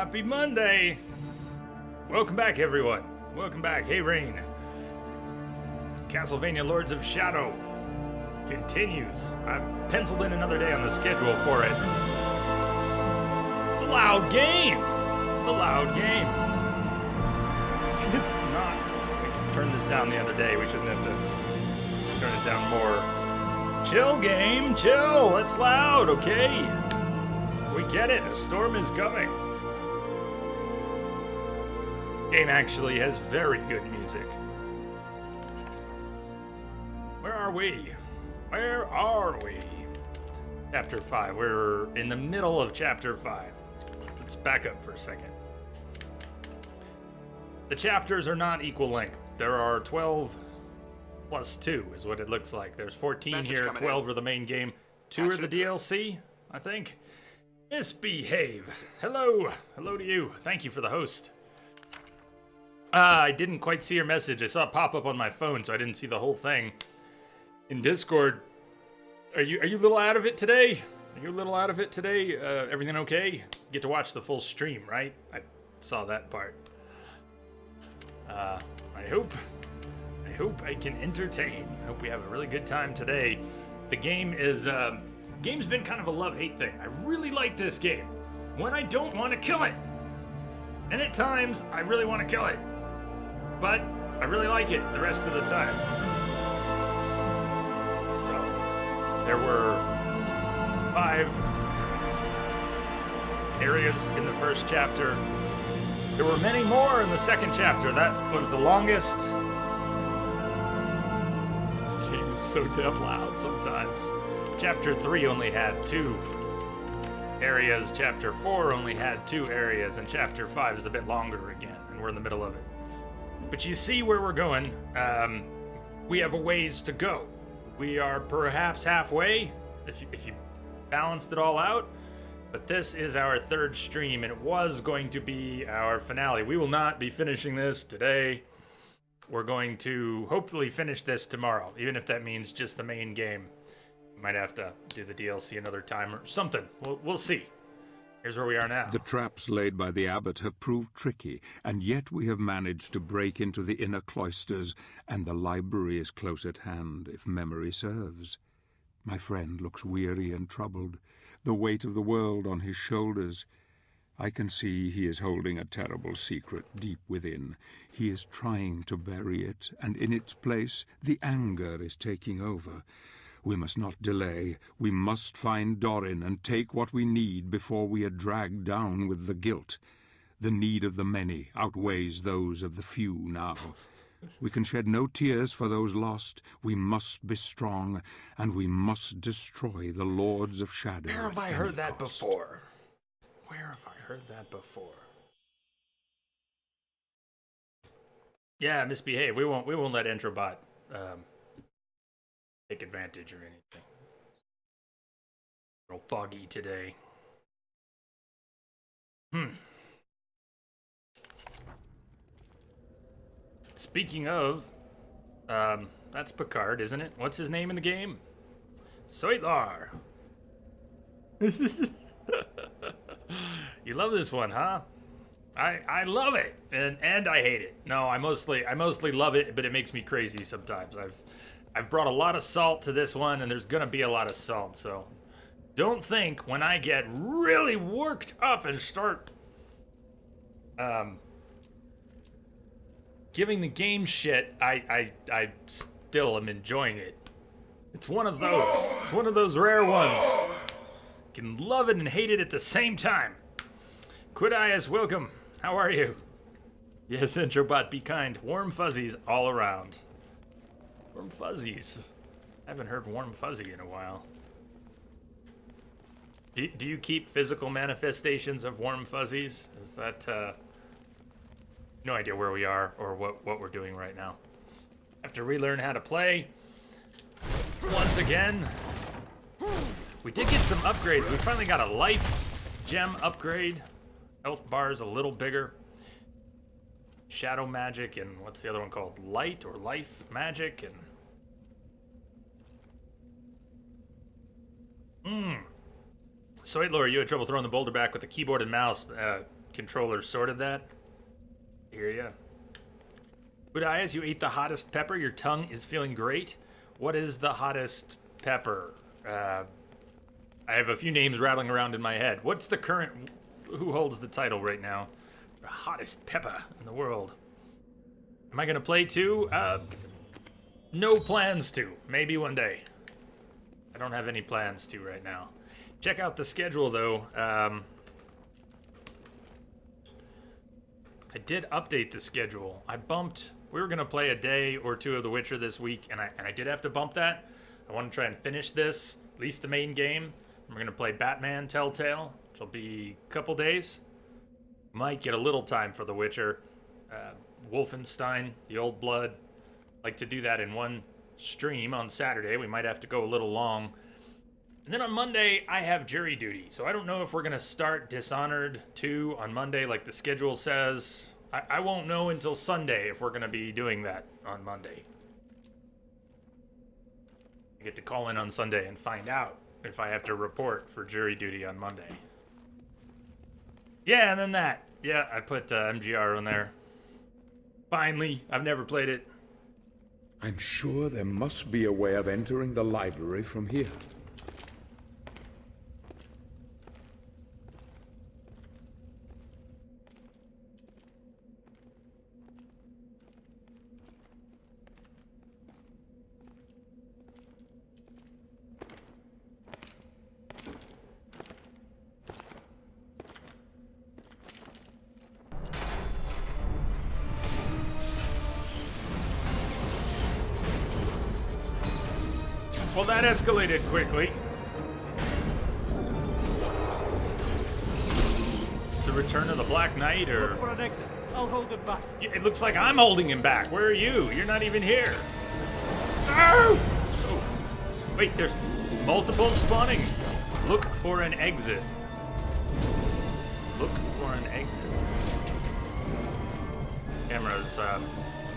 Happy Monday! Welcome back, everyone. Welcome back. Hey, Rain. Castlevania Lords of Shadow continues. I've penciled in another day on the schedule for it. It's a loud game. It's a loud game. It's not. We turned this down the other day. We shouldn't have to turn it down more. Chill, game. Chill. It's loud, okay? We get it. A storm is coming. Game actually has very good music. Where are we? Where are we? Chapter 5. We're in the middle of Chapter 5. Let's back up for a second. The chapters are not equal length. There are 12 plus 2 is what it looks like. There's 14 Message here, coming 12 in. are the main game. 2 are the DLC, I think. Misbehave. Hello. Hello to you. Thank you for the host. I didn't quite see your message. I saw it pop up on my phone, so I didn't see the whole thing. In Discord, are you a little out of it today? Are you a little out of it today? Everything okay? Get to watch the full stream, right? I saw that part. I hope I can entertain. I hope we have a really good time today. The game is, game's been kind of a love-hate thing. I really like this game when I don't want to kill it. And at times, I really want to kill it. But I really like it the rest of the time. So, there were 5 areas in the first chapter. There were many more in the second chapter. That was the longest. The game is so damn loud sometimes. Chapter 3 only had 2 areas. Chapter 4 only had 2 areas. And Chapter 5 is a bit longer again. And we're in the middle of it. But you see where we're going. We have a ways to go. We are perhaps halfway, if you balanced it all out. But this is our 3rd stream, and it was going to be our finale. We will not be finishing this today. We're going to hopefully finish this tomorrow, even if that means just the main game. We might have to do the DLC another time or something. We'll see. Here's where we are now. The traps laid by the abbot have proved tricky, and yet we have managed to break into the inner cloisters, and the library is close at hand, if memory serves. My friend looks weary and troubled, the weight of the world on his shoulders. I can see he is holding a terrible secret deep within. He is trying to bury it, and in its place the anger is taking over. We must not delay. We must find Dorin and take what we need before we are dragged down with the guilt. The need of the many outweighs those of the few now. We can shed no tears for those lost. We must be strong, and we must destroy the Lords of Shadow. Where have I heard that before? Where have I heard that before? Yeah, misbehave. We won't let Entrobot take advantage or anything. A little foggy today. Speaking of, that's Picard, isn't it? What's his name in the game? Soitlar. You love this one, huh? I love it, and I hate it. No, I mostly love it, but it makes me crazy sometimes. I've brought a lot of salt to this one, and there's gonna be a lot of salt, so don't think when I get really worked up and start giving the game shit, I still am enjoying it. It's one of those. It's one of those rare ones. You can love it and hate it at the same time. Quidias, welcome. How are you? Yes, Introbot, be kind. Warm fuzzies all around. Warm fuzzies. I haven't heard warm fuzzy in a while. Do you keep physical manifestations of warm fuzzies? Is that, no idea where we are or what we're doing right now. Have to relearn how to play. Once again. We did get some upgrades. We finally got a life gem upgrade. Health bar's a little bigger. Shadow magic and what's the other one called? Light or life magic and... So, hey, Laura, you had trouble throwing the boulder back with the keyboard and mouse. controller sorted that. Hear ya. Budayas, you ate the hottest pepper. Your tongue is feeling great. What is the hottest pepper? I have a few names rattling around in my head. What's the current... Who holds the title right now? The hottest pepper in the world. Am I going to play too? No plans to. Maybe one day. I don't have any plans to right now. Check out the schedule, though. I did update the schedule. I bumped... We were going to play a day or two of The Witcher this week, and I did have to bump that. I want to try and finish this, at least the main game. We're going to play Batman Telltale, which will be a couple days. Might get a little time for The Witcher. Wolfenstein, The Old Blood. Like to do that in one stream on Saturday. We might have to go a little long. And then on Monday, I have jury duty. So I don't know if we're going to start Dishonored 2 on Monday like the schedule says. I won't know until Sunday if we're going to be doing that on Monday. I get to call in on Sunday and find out if I have to report for jury duty on Monday. Yeah, and then that. Yeah, I put MGR on there. Finally, I've never played it. I'm sure there must be a way of entering the library from here. Well, that escalated quickly. It's the return of the Black Knight, or... Look for an exit. I'll hold him back. It looks like I'm holding him back. Where are you? You're not even here. Oh! Oh. Wait, there's multiple spawning. Look for an exit. Look for an exit. Camera's,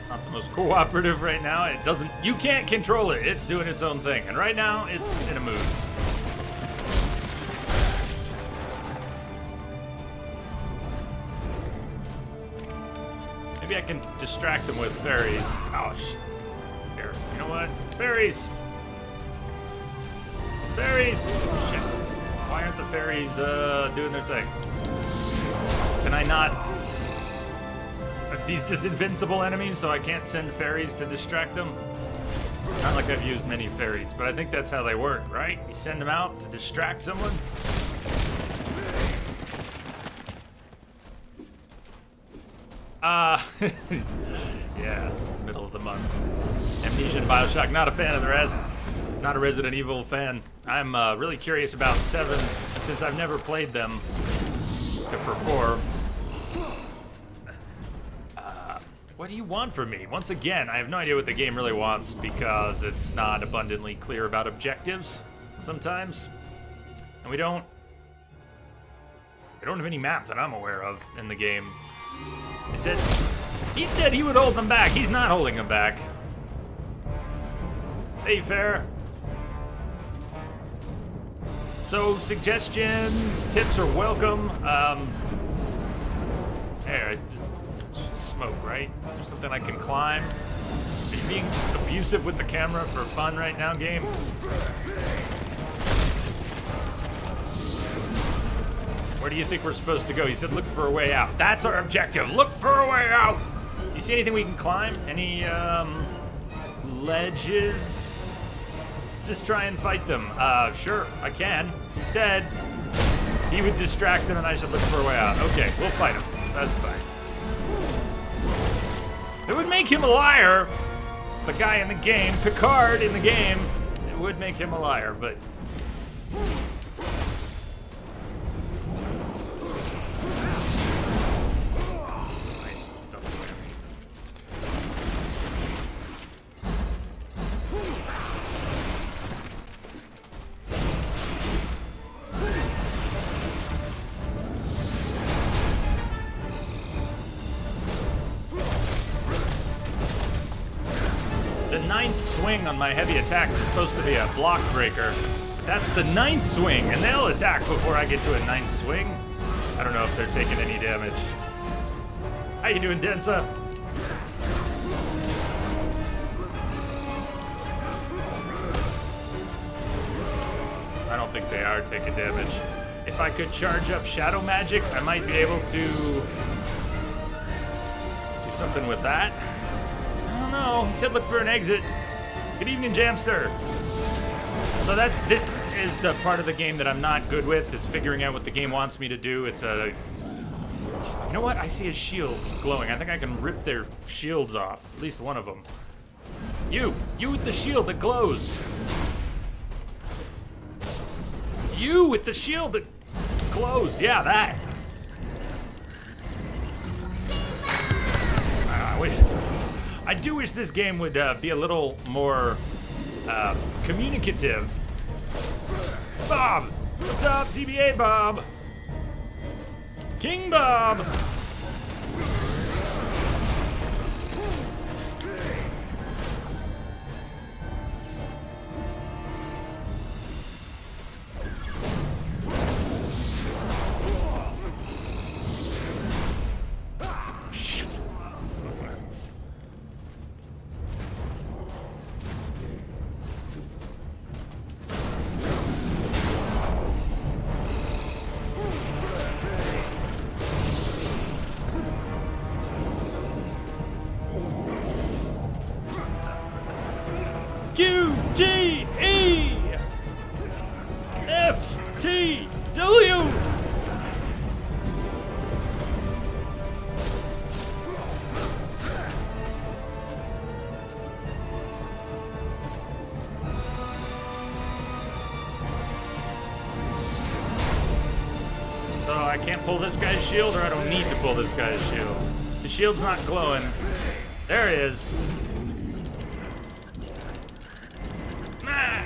not the most cooperative right now. It doesn't... You can't control it. It's doing its own thing. And right now, it's in a mood. Maybe I can distract them with fairies. Oh, shit. Here. You know what? Fairies! Fairies! Shit. Why aren't the fairies, doing their thing? Can I not... Are these just invincible enemies, so I can't send fairies to distract them? Not like I've used many fairies, but I think that's how they work, right? You send them out to distract someone? Yeah, middle of the month. Amnesia and Bioshock, not a fan of the rest. Not a Resident Evil fan. I'm really curious about 7, since I've never played them, except for 4. What do you want from me? Once again, I have no idea what the game really wants because it's not abundantly clear about objectives sometimes. And we don't have any map that I'm aware of in the game. He said he would hold them back. He's not holding them back. Hey, fair. So, suggestions, tips are welcome. There, just smoke, right? Is there something I can climb? Are you being abusive with the camera for fun right now, game? Where do you think we're supposed to go? He said look for a way out. That's our objective. Look for a way out! Do you see anything we can climb? Any, ledges? Just try and fight them. Sure, I can. He said he would distract them and I should look for a way out. Okay, we'll fight him. That's fine. It would make him a liar. The guy in the game, Picard in the game, it would make him a liar, but... Nice. Double whammy. The 9th swing on my heavy attacks is supposed to be a block breaker. That's the 9th swing, and they'll attack before I get to a 9th swing. I don't know if they're taking any damage. How you doing, Densa? I don't think they are taking damage. If I could charge up Shadow Magic, I might be able to do something with that. I don't know. He said look for an exit. Good evening, Jamster. So this is the part of the game that I'm not good with. It's figuring out what the game wants me to do. You know what? I see his shields glowing. I think I can rip their shields off. At least one of them. You with the shield that glows. You with the shield that glows. Yeah, that. I do wish this game would be a little more communicative. Bob! What's up, TBA Bob? King Bob! Shit. Q-T-E! F-T-W! So I can't pull this guy's shield, or I don't need to pull this guy's shield. The shield's not glowing. There it is.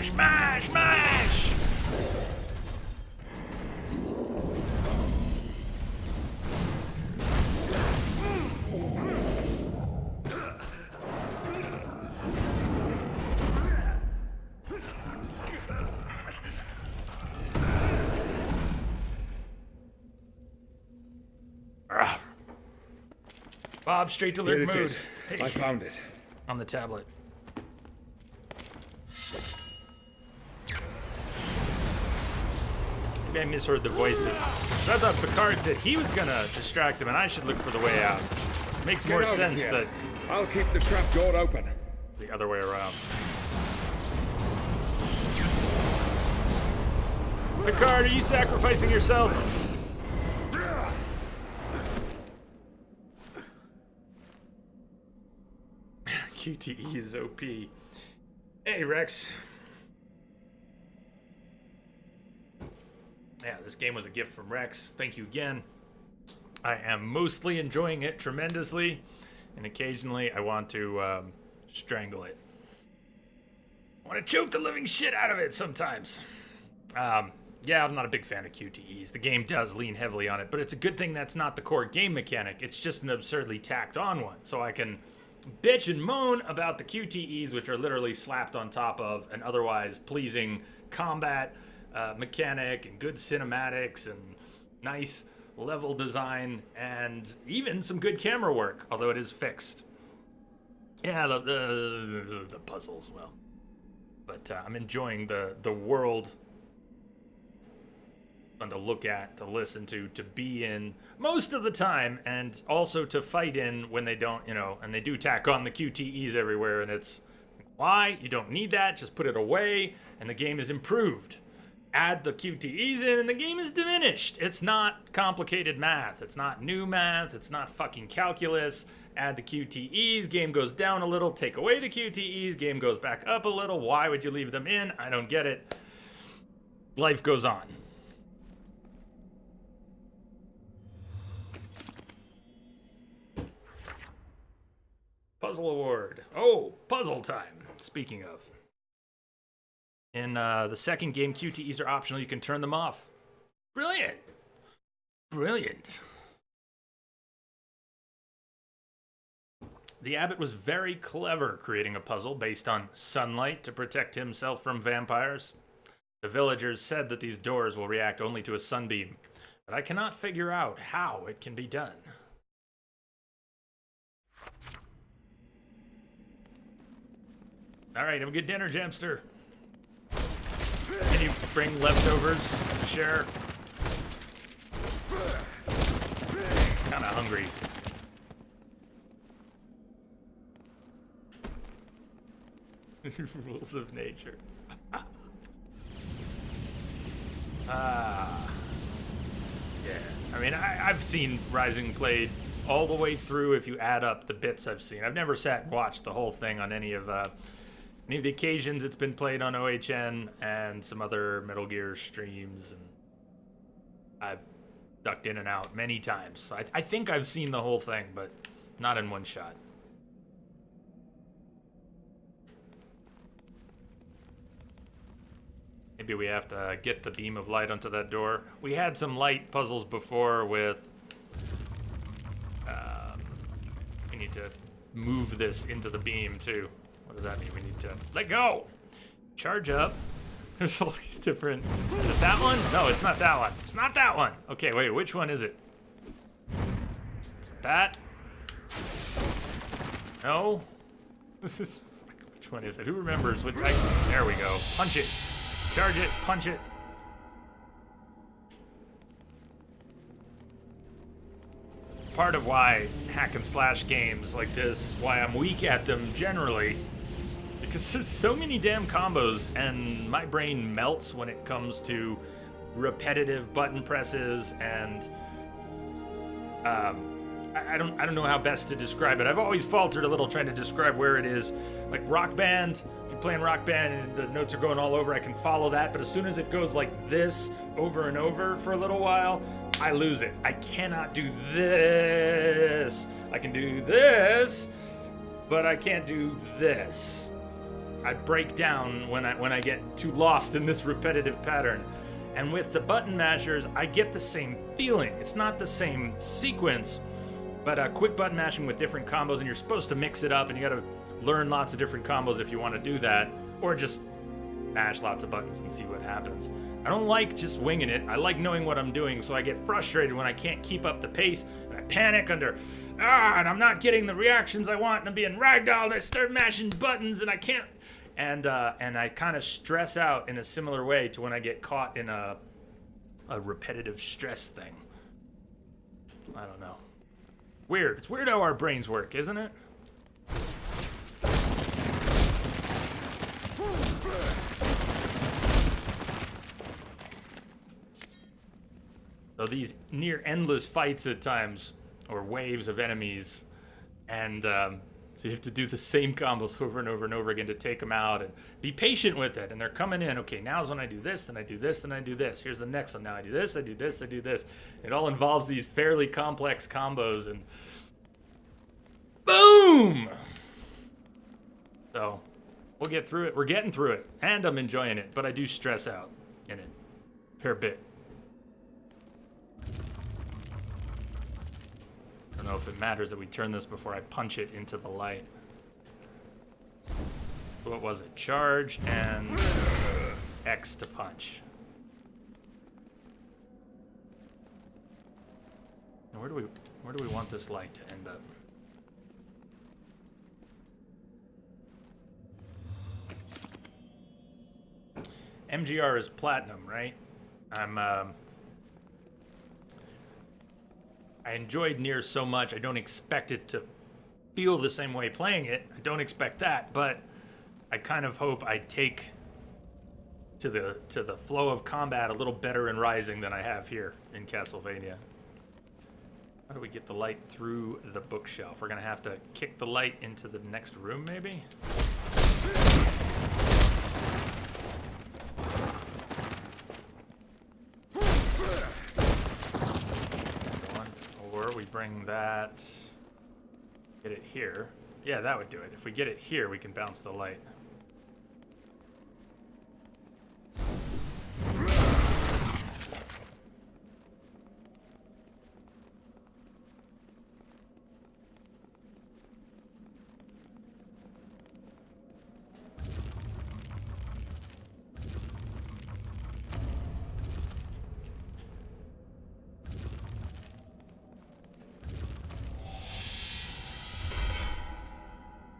Smash, smash! Bob, straight to alert Here it mode. is. Hey. I found it. On the tablet. Maybe I misheard the voices. So I thought Picard said he was gonna distract him and I should look for the way out. Makes more sense that I'll keep the trap door open. it's the other way around. Picard, are you sacrificing yourself? QTE is OP. Hey, Rex. Yeah, this game was a gift from Rex. Thank you again. I am mostly enjoying it tremendously, and occasionally I want to strangle it. I want to choke the living shit out of it sometimes. Yeah, I'm not a big fan of QTEs. The game does lean heavily on it, but it's a good thing that's not the core game mechanic. It's just an absurdly tacked on one, so I can bitch and moan about the QTEs, which are literally slapped on top of an otherwise pleasing combat mechanic and good cinematics and nice level design and even some good camera work, although it is fixed. Yeah, the puzzles, well. But I'm enjoying the world fun to look at, to listen to be in most of the time, and also to fight in when they don't, and they do tack on the QTEs everywhere, and it's why? You don't need that, just put it away, and the game is improved. Add the QTEs in, and the game is diminished. It's not complicated math. It's not new math. It's not fucking calculus. Add the QTEs, game goes down a little. Take away the QTEs, game goes back up a little. Why would you leave them in? I don't get it. Life goes on. Puzzle award. Oh, puzzle time. Speaking of. In the second game, QTEs are optional. You can turn them off. Brilliant. Brilliant. The abbot was very clever creating a puzzle based on sunlight to protect himself from vampires. The villagers said that these doors will react only to a sunbeam. But I cannot figure out how it can be done. All right, have a good dinner, Gemster. Can you bring leftovers to share? Kinda hungry. Rules of nature. Yeah. I mean, I've seen Rising played all the way through if you add up the bits I've seen. I've never sat and watched the whole thing on any of the occasions it's been played on OHN and some other Metal Gear streams, and I've ducked in and out many times. So I think I've seen the whole thing, but not in one shot. Maybe we have to get the beam of light onto that door. We had some light puzzles before with... we need to move this into the beam, too. What does that mean? We need to let go. Charge up. There's all these different... Is it that one? No, it's not that one. It's not that one. Okay, wait, which one is it? Is it that? No? This is... Which one is it? Who remembers which... There we go. Punch it. Charge it. Punch it. Part of why hack and slash games like this, why I'm weak at them generally, because there's so many damn combos and my brain melts when it comes to repetitive button presses, and I don't know how best to describe it. I've always faltered a little trying to describe where it is. Like Rock Band, if you're playing Rock Band and the notes are going all over, I can follow that, but as soon as it goes like this over and over for a little while, I lose it. I cannot do this. I can do this, but I can't do this. I break down when I get too lost in this repetitive pattern. And with the button mashers, I get the same feeling. It's not the same sequence, but quick button mashing with different combos, and you're supposed to mix it up, and you gotta learn lots of different combos if you want to do that, or just mash lots of buttons and see what happens. I don't like just winging it. I like knowing what I'm doing, so I get frustrated when I can't keep up the pace, and I panic under, and I'm not getting the reactions I want, and I'm being ragdolled, I start mashing buttons, and I can't, and I kind of stress out in a similar way to when I get caught in a repetitive stress thing. I don't know. Weird. It's weird how our brains work, isn't it? So these near endless fights at times, or waves of enemies, and so you have to do the same combos over and over and over again to take them out, and be patient with it. And they're coming in. Okay, now's when I do this, then I do this, then I do this. Here's the next one. Now I do this, I do this, I do this. It all involves these fairly complex combos, and boom! So we'll get through it. We're getting through it, and I'm enjoying it, but I do stress out in it a fair bit. I don't know if it matters that we turn this before I punch it into the light. What was it? Charge and X to punch. And where do we want this light to end up? MGR is platinum, right? I enjoyed Nier so much, I don't expect it to feel the same way playing it. I don't expect that, but I kind of hope I take to the flow of combat a little better in Rising than I have here in Castlevania. How do we get the light through the bookshelf? We're gonna have to kick the light into the next room, maybe? Or we bring that, get it here. Yeah, that would do it. If we get it here, we can bounce the light.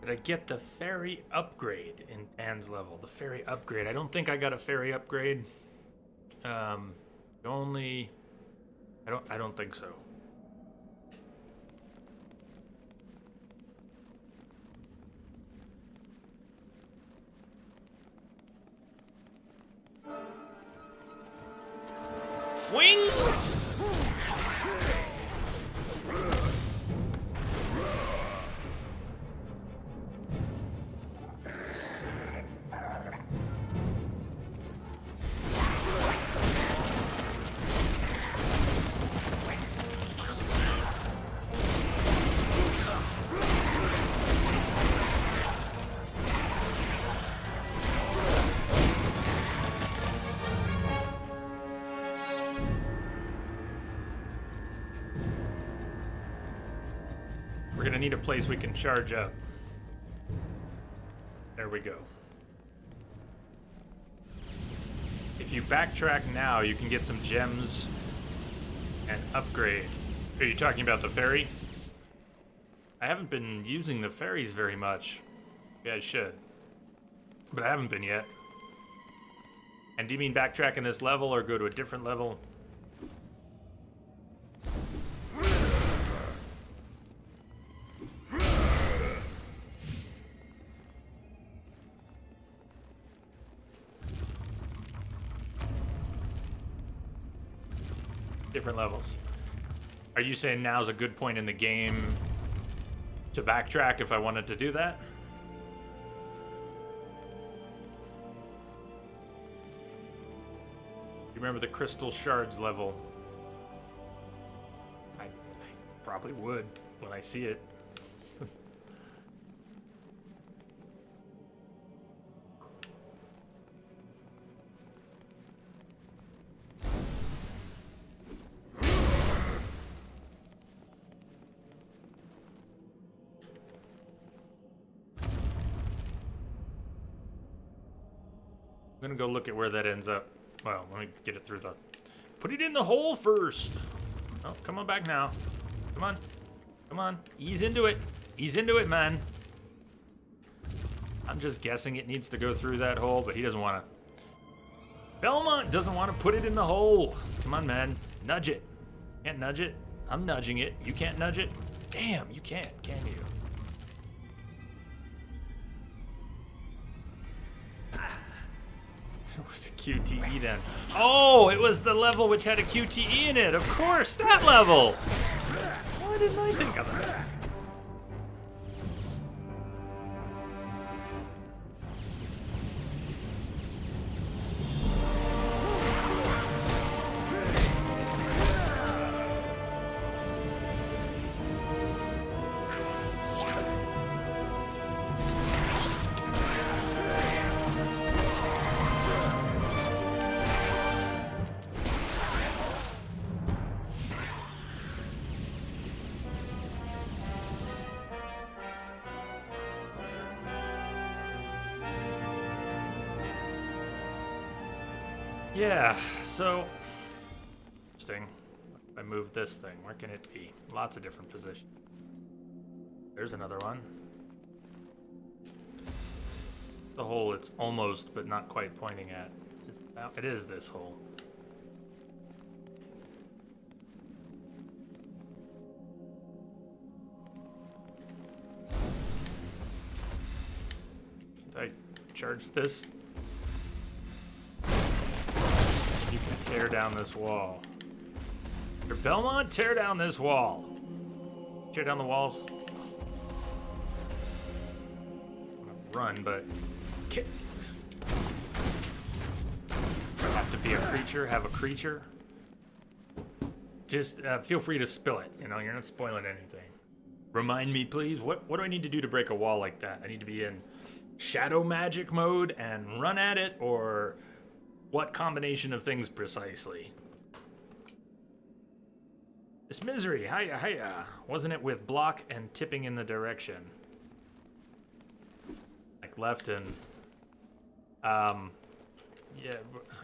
Did I get the ferry upgrade in Pan's level? The ferry upgrade. I don't think I got a ferry upgrade. I don't think so. Wings! We're gonna need a place we can charge up. There we go. If you backtrack now, you can get some gems and upgrade. Are you talking about the ferry? I haven't been using the ferries very much. Yeah, I should. But I haven't been yet. And do you mean backtrack in this level or go to a different level? Different levels. Are you saying now's a good point in the game to backtrack if I wanted to do that? You remember the crystal shards level? I probably would when I see it. I'm gonna go look at where that ends up. Well, let me get it through the... Put it in the hole first! Oh, come on back now. Come on. Come on. Ease into it. Ease into it, man. I'm just guessing it needs to go through that hole, but he doesn't want to. Belmont doesn't want to put it in the hole. Come on, man. Nudge it. Can't nudge it. I'm nudging it. You can't nudge it? Damn, you can't, can you? It was a QTE then. Oh, it was the level which had a QTE in it. Of course, that level. Why didn't I think of that? Yeah, so interesting. If I move this thing, where can it be? Lots of different positions. There's another one. The hole it's almost but not quite pointing at. It is this hole. Did I charge this? You can tear down this wall. Your Belmont, tear down this wall. Tear down the walls. I'm gonna run, but have to be a creature. Have a creature. Just feel free to spill it. You know, you're not spoiling anything. Remind me, please. What do I need to do to break a wall like that? I need to be in shadow magic mode and run at it, or what combination of things precisely? This misery, hiya, hiya. Wasn't it with block and tipping in the direction? Like left and, yeah,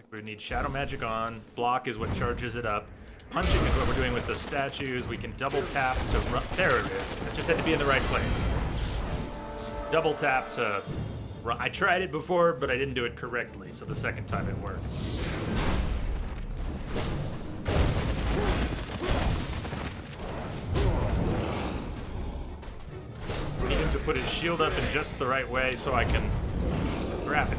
we need shadow magic on. Block is what charges it up. Punching is what we're doing with the statues. We can double tap to run. There it is. It just had to be in the right place. double tap to... I tried it before, but I didn't do it correctly, so the second time it worked. I need him to put his shield up in just the right way so I can grab it.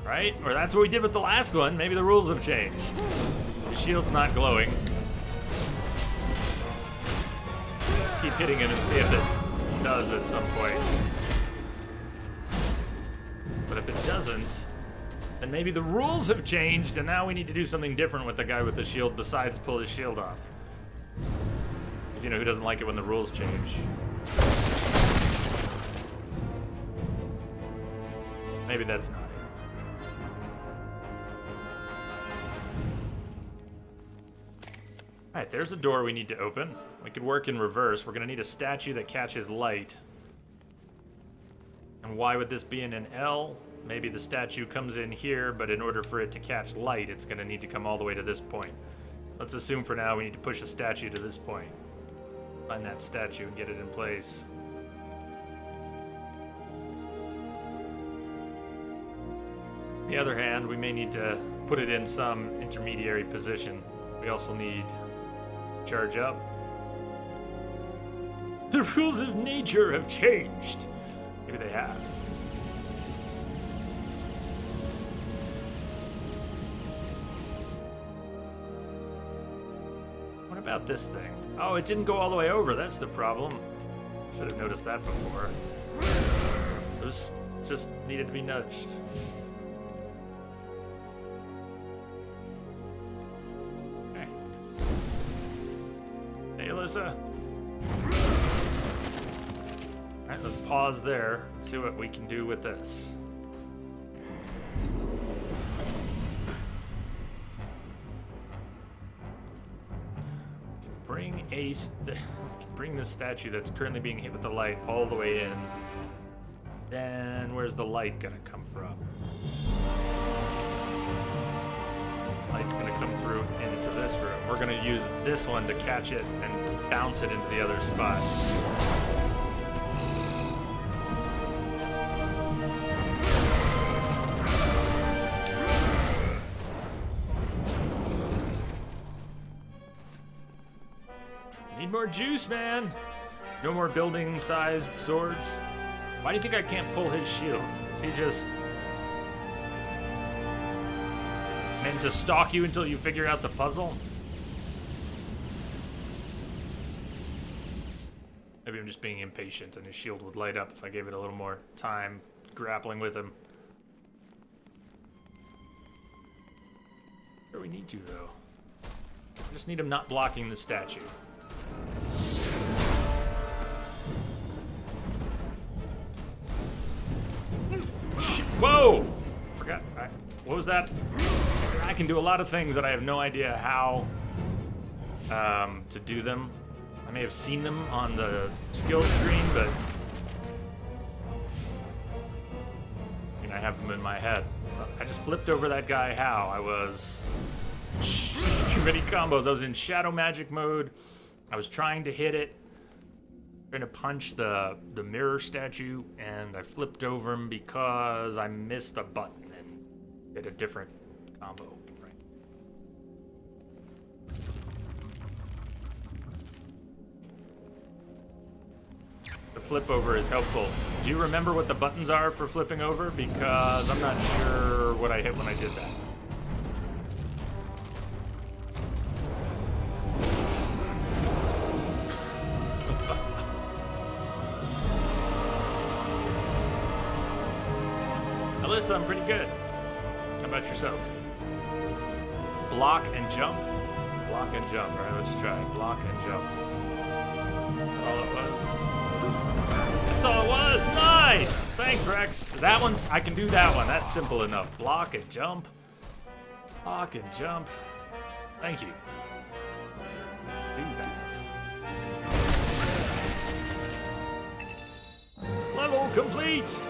Right? Or that's what we did with the last one. Maybe the rules have changed. His shield's not glowing. Keep hitting him and see if it does at some point. But if it doesn't, then maybe the rules have changed and now we need to do something different with the guy with the shield besides pull his shield off. Because you know who doesn't like it when the rules change? Maybe that's not it. Alright, there's a door we need to open. We could work in reverse. We're gonna need a statue that catches light. And why would this be in an L? Maybe the statue comes in here, but in order for it to catch light, it's gonna need to come all the way to this point. Let's assume for now we need to push a statue to this point. Find that statue and get it in place. On the other hand, we may need to put it in some intermediary position. We also need charge up. The rules of nature have changed. Maybe they have. What about this thing? Oh, it didn't go all the way over. That's the problem. Should have noticed that before. Those just needed to be nudged. Okay. Hey, Alyssa. Alright, let's pause there and see what we can do with this. Bring this statue that's currently being hit with the light all the way in. Then where's the light gonna come from? Light's gonna come through into this room. We're gonna use this one to catch it and bounce it into the other spot. Need more juice, man. No more building-sized swords. Why do you think I can't pull his shield? Is he just meant to stalk you until you figure out the puzzle? Maybe I'm just being impatient and his shield would light up if I gave it a little more time grappling with him. Where do we need to, though? I just need him not blocking the statue. Whoa! Forgot. What was that? I can do a lot of things that I have no idea how to do them. I may have seen them on the skill screen, but I have them in my head. I just flipped over that guy. How? I was just too many combos. I was in shadow magic mode. I was trying to hit it. Trying to punch the mirror statue, and I flipped over him because I missed a button and did a different combo. Right. The flip over is helpful. Do you remember what the buttons are for flipping over? Because I'm not sure what I hit when I did that. Alyssa, I'm pretty good. How about yourself? Block and jump? Block and jump. All right, let's try. Block and jump. All it was? That's all it was. Nice! Thanks, Rex. That one's, I can do that one. That's simple enough. Block and jump. Block and jump. Thank you. Do that. Level complete!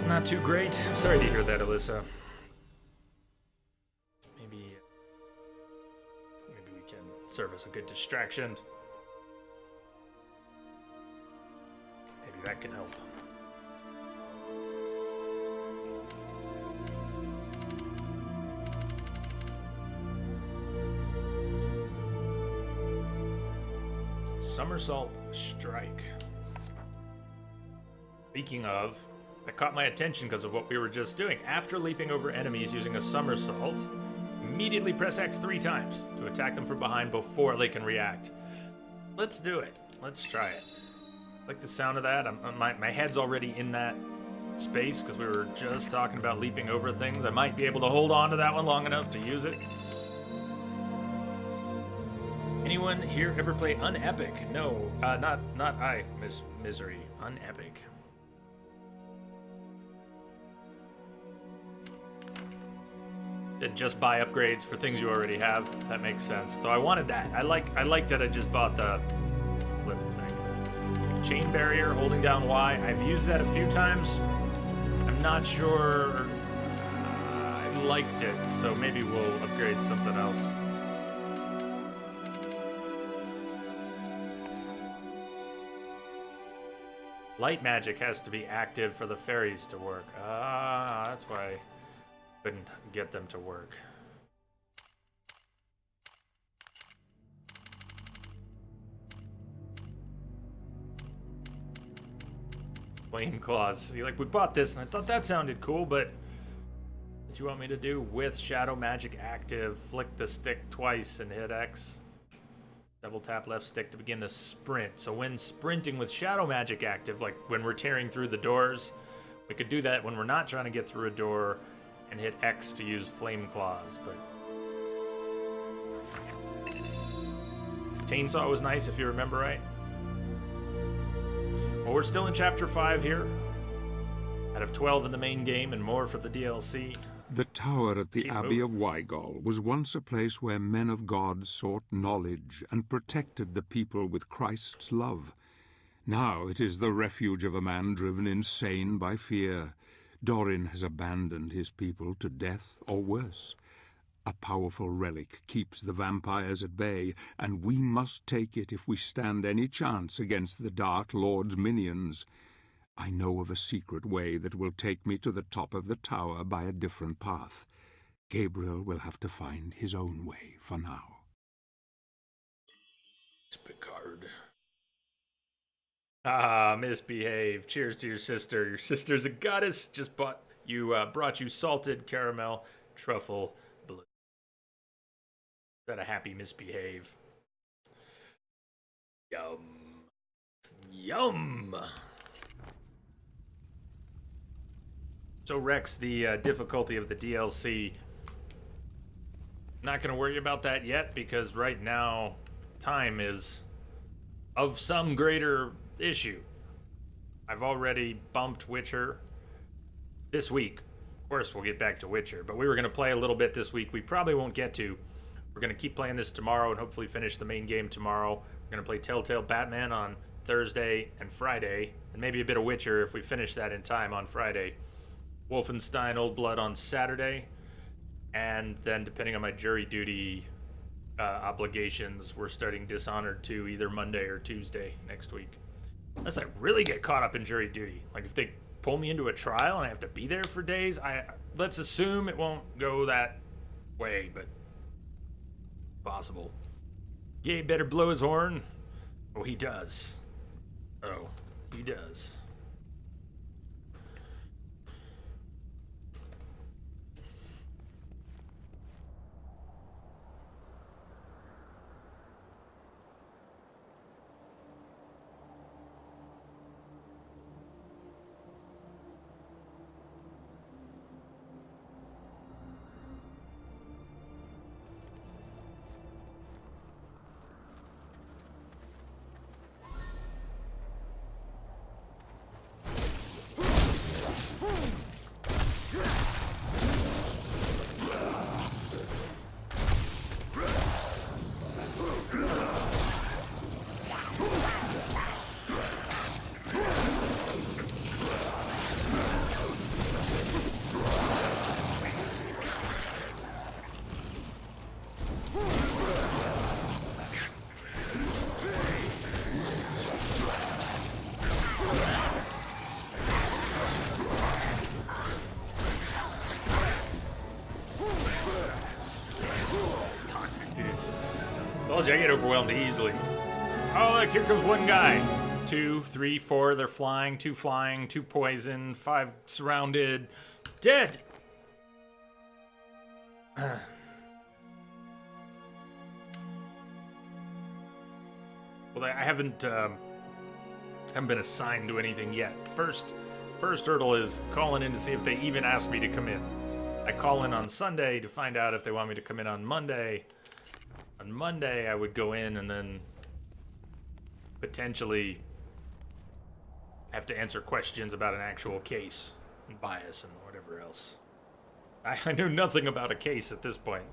Not too great. Sorry to hear that, Alyssa. Maybe we can serve as a good distraction. That can help. Somersault strike. Speaking of, that caught my attention because of what we were just doing. After leaping over enemies using a somersault, immediately press X 3 times to attack them from behind before they can react. Let's do it. Let's try it. Like the sound of that. My head's already in that space because we were just talking about leaping over things. I might be able to hold on to that one long enough to use it. Anyone here ever play Unepic? No, not I, Miss Misery. Unepic. Just buy upgrades for things you already have. That makes sense. Though I wanted that. I like that I just bought the flip thing. Chain barrier, holding down Y. I've used that a few times. I'm not sure I liked it, so maybe we'll upgrade something else. Light magic has to be active for the fairies to work. Ah, that's why I couldn't get them to work. Flame claws. See, like, we bought this and I thought that sounded cool, but what you want me to do with shadow magic active? Flick the stick twice and hit X. Double tap left stick to begin the sprint. So when sprinting with shadow magic active, like when we're tearing through the doors, we could do that when we're not trying to get through a door and hit X to use flame claws, but chainsaw was nice if you remember right. Well, we're still in chapter 5 here. Out of 12 in the main game and more for the DLC. The tower at the Keep Abbey moving. of Wygol was once a place where men of God sought knowledge and protected the people with Christ's love. Now it is the refuge of a man driven insane by fear. Dorin has abandoned his people to death or worse. A powerful relic keeps the vampires at bay, and we must take it if we stand any chance against the Dark Lord's minions. I know of a secret way that will take me to the top of the tower by a different path. Gabriel will have to find his own way for now. Picard. Ah, misbehave. Cheers to your sister. Your sister's a goddess. Just brought you salted caramel truffle blue. Is that a happy misbehave? Yum. Yum. So Rex, the difficulty of the DLC, not going to worry about that yet because right now time is of some greater issue. I've already bumped Witcher this week. Of course, we'll get back to Witcher, but we were going to play a little bit this week. We probably won't get to. We're going to keep playing this tomorrow and hopefully finish the main game tomorrow. We're going to play Telltale Batman on Thursday and Friday, and maybe a bit of Witcher if we finish that in time on Friday. Wolfenstein Old Blood on Saturday, and then depending on my jury duty obligations, we're starting Dishonored 2 either Monday or Tuesday next week. Unless I really get caught up in jury duty. Like if they pull me into a trial and I have to be there for days, let's assume it won't go that way, but possible. Gabe better blow his horn. Oh, he does. Oh, he does. Told you I get overwhelmed easily. Oh, look, here comes one guy. 2, 3, 4, they're flying. 2 flying, 2 poison, 5 surrounded. Dead! Well, I haven't been assigned to anything yet. First hurdle is calling in to see if they even ask me to come in. I call in on Sunday to find out if they want me to come in on Monday. On Monday, I would go in and then potentially have to answer questions about an actual case and bias and whatever else. I knew nothing about a case at this point.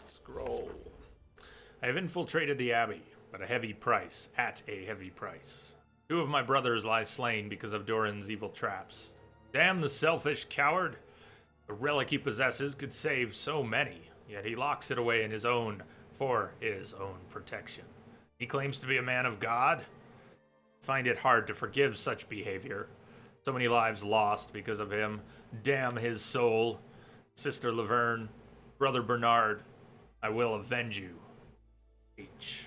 Scroll. I have infiltrated the Abbey, but at a heavy price. 2 of my brothers lie slain because of Doran's evil traps. Damn the selfish coward! The relic he possesses could save so many, yet he locks it away in his own, for his own protection. He claims to be a man of God. I find it hard to forgive such behavior. So many lives lost because of him. Damn his soul. Sister Laverne, Brother Bernard, I will avenge you. H.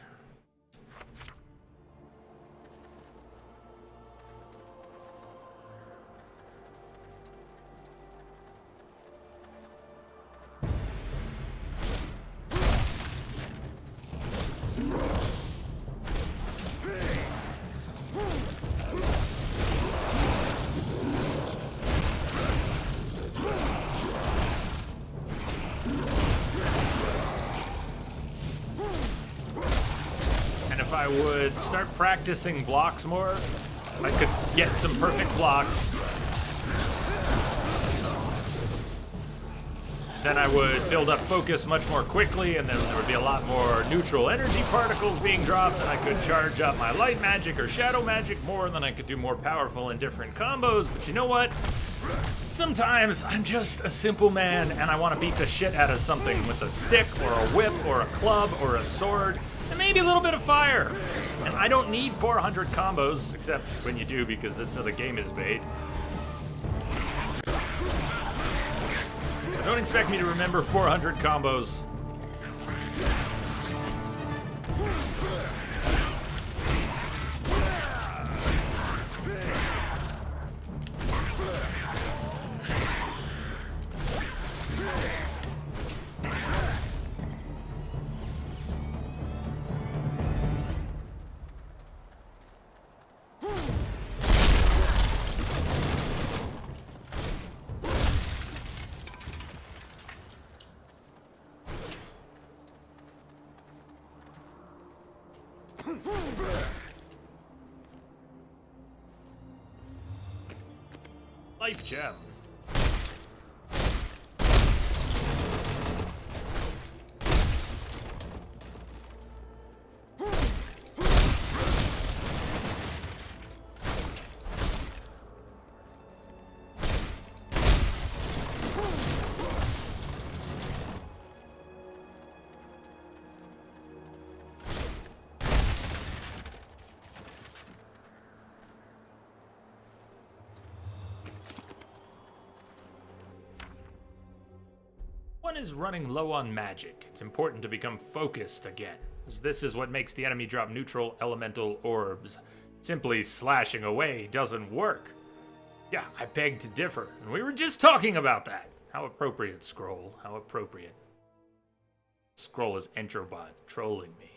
If I would start practicing blocks more, I could get some perfect blocks. Then I would build up focus much more quickly, and then there would be a lot more neutral energy particles being dropped, and I could charge up my light magic or shadow magic more, and then I could do more powerful and different combos. But you know what? Sometimes I'm just a simple man, and I want to beat the shit out of something with a stick, or a whip, or a club, or a sword, and maybe a little bit of fire. And I don't need 400 combos, except when you do, because that's how the game is made. Don't expect me to remember 400 combos. Life gem. One is running low on magic. It's important to become focused again, as this is what makes the enemy drop neutral elemental orbs. Simply slashing away doesn't work. Yeah, I beg to differ, and we were just talking about that. How appropriate, Scroll. How appropriate. Scroll is Entrobot, trolling me.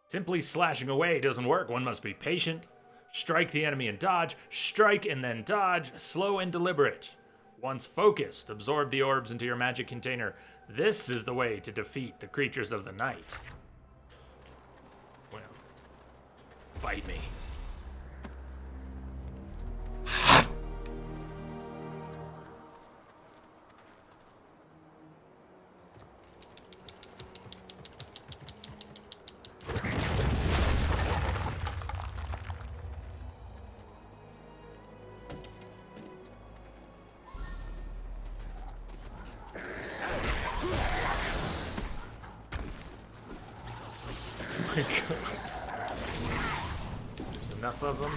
Simply slashing away doesn't work. One must be patient. Strike the enemy and dodge. Strike and then dodge. Slow and deliberate. Once focused, absorb the orbs into your magic container. This is the way to defeat the creatures of the night. Well, bite me. There's enough of them.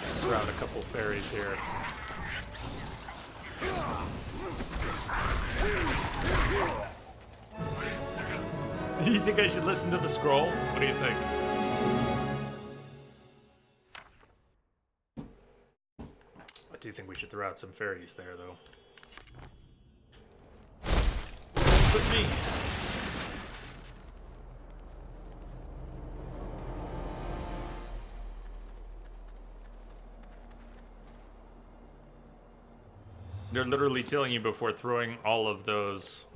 Let's throw out a couple fairies here. Do you think I should listen to the scroll? What do you think? I do think we should throw out some fairies there, though. With me. They're literally telling you before throwing all of those.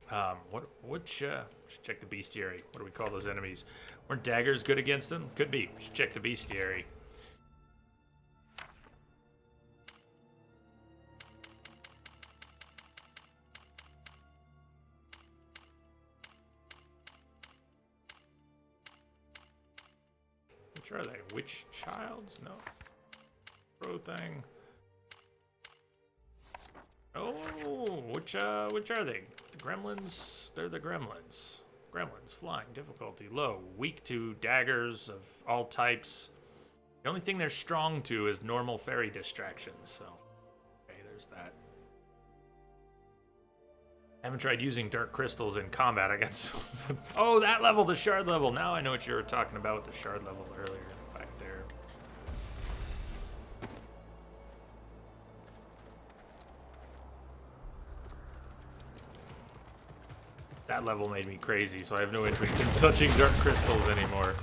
Should check the bestiary. What do we call those enemies? Weren't daggers good against them? Could be. We should check the bestiary. Which are they? Witch childs? No. Crow thing. Oh, which are they? The gremlins? They're the gremlins. Gremlins, flying, difficulty low, weak to daggers of all types. The only thing they're strong to is normal fairy distractions, so. Okay, there's that. I haven't tried using dark crystals in combat. I got so oh, that level, the shard level. Now I know what you were talking about with the shard level earlier back there. That level made me crazy, so I have no interest in touching dark crystals anymore.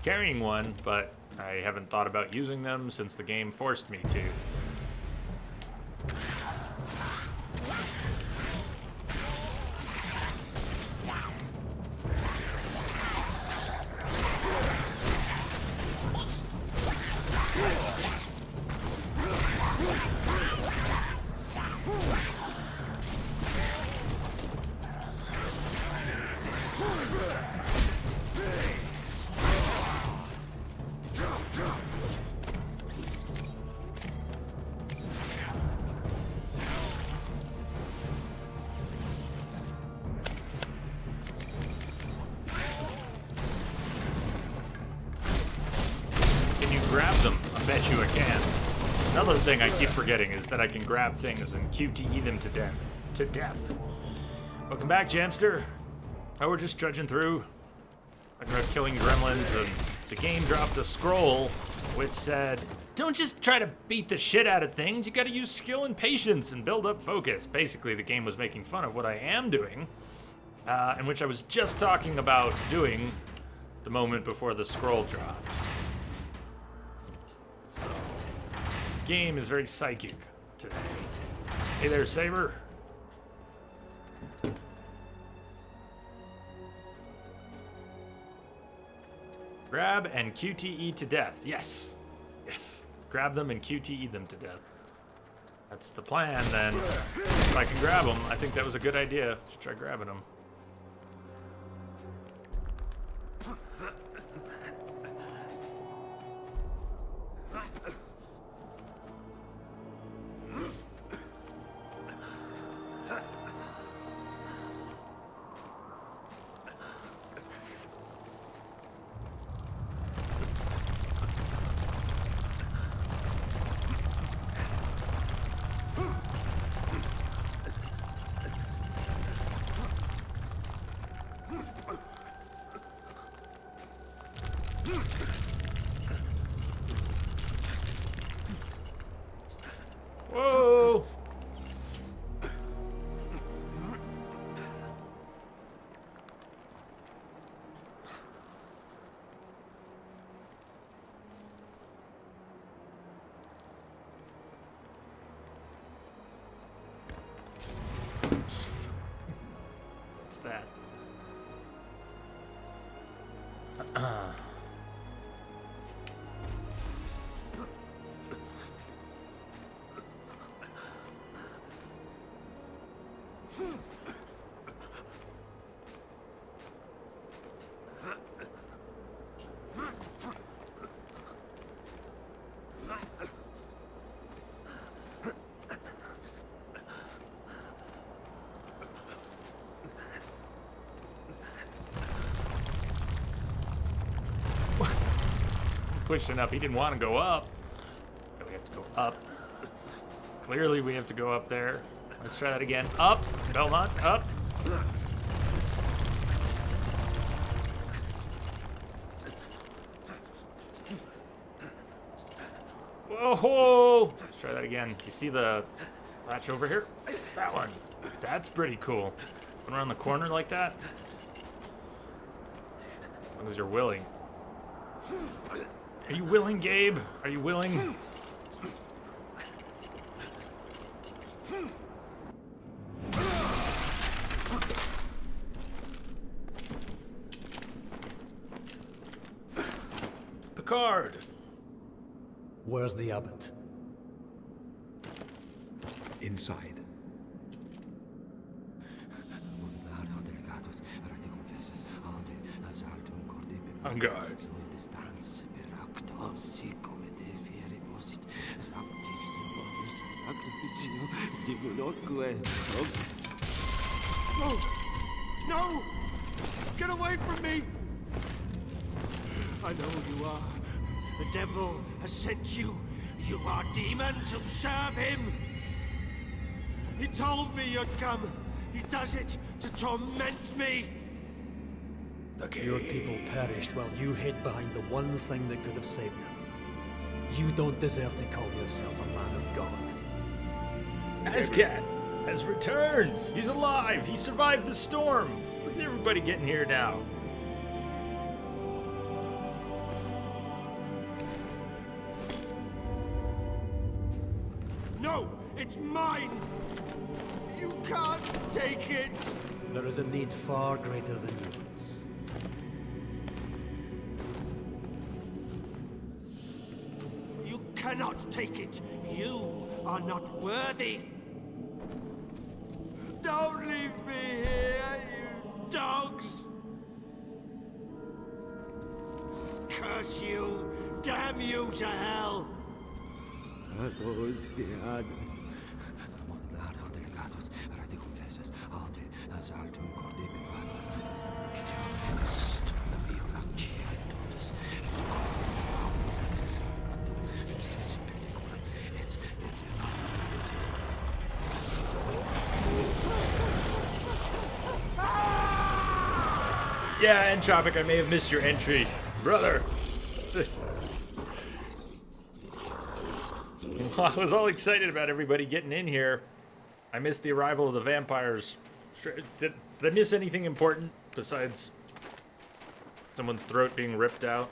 Carrying one, but I haven't thought about using them since the game forced me to. Grab them. I bet you I can. Another thing I keep forgetting is that I can grab things and QTE them to death. Welcome back, Jamster. Oh, we're just trudging through. I tried killing gremlins, and the game dropped a scroll which said, "Don't just try to beat the shit out of things. You got to use skill and patience and build up focus." Basically, the game was making fun of what I am doing, and which I was just talking about doing the moment before the scroll dropped. Game is very psychic today. Hey there, Saber. Grab and QTE to death. Yes. Yes. Grab them and QTE them to death. That's the plan, then. If I can grab them, I think that was a good idea. Should try grabbing them. Whoa! What's that? pushing up. He didn't want to go up. But we have to go up. Clearly we have to go up there. Let's try that again. Up. Belmont, up. Whoa! Let's try that again. You see the latch over here? That one. That's pretty cool. Going around the corner like that. As long as you're willing. Are you willing, Gabe? Are you willing? Picard! Where's the abbot? Inside. On guard. No! No! Get away from me! I know who you are. The devil has sent you. You are demons who serve him. He told me you'd come. He does it to torment me. Your people perished while you hid behind the one thing that could have saved them. You don't deserve to call yourself a man of God. Ascat has returned. He's alive. He survived the storm. Look at everybody getting here now. No, it's mine. You can't take it. There is a need far greater than yours. You cannot take it. You are not worthy. Don't leave me here, you dogs! Curse you! Damn you to hell! Yeah, Entropic, I may have missed your entry. Brother, this... I was all excited about everybody getting in here. I missed the arrival of the vampires. Did I miss anything important besides someone's throat being ripped out?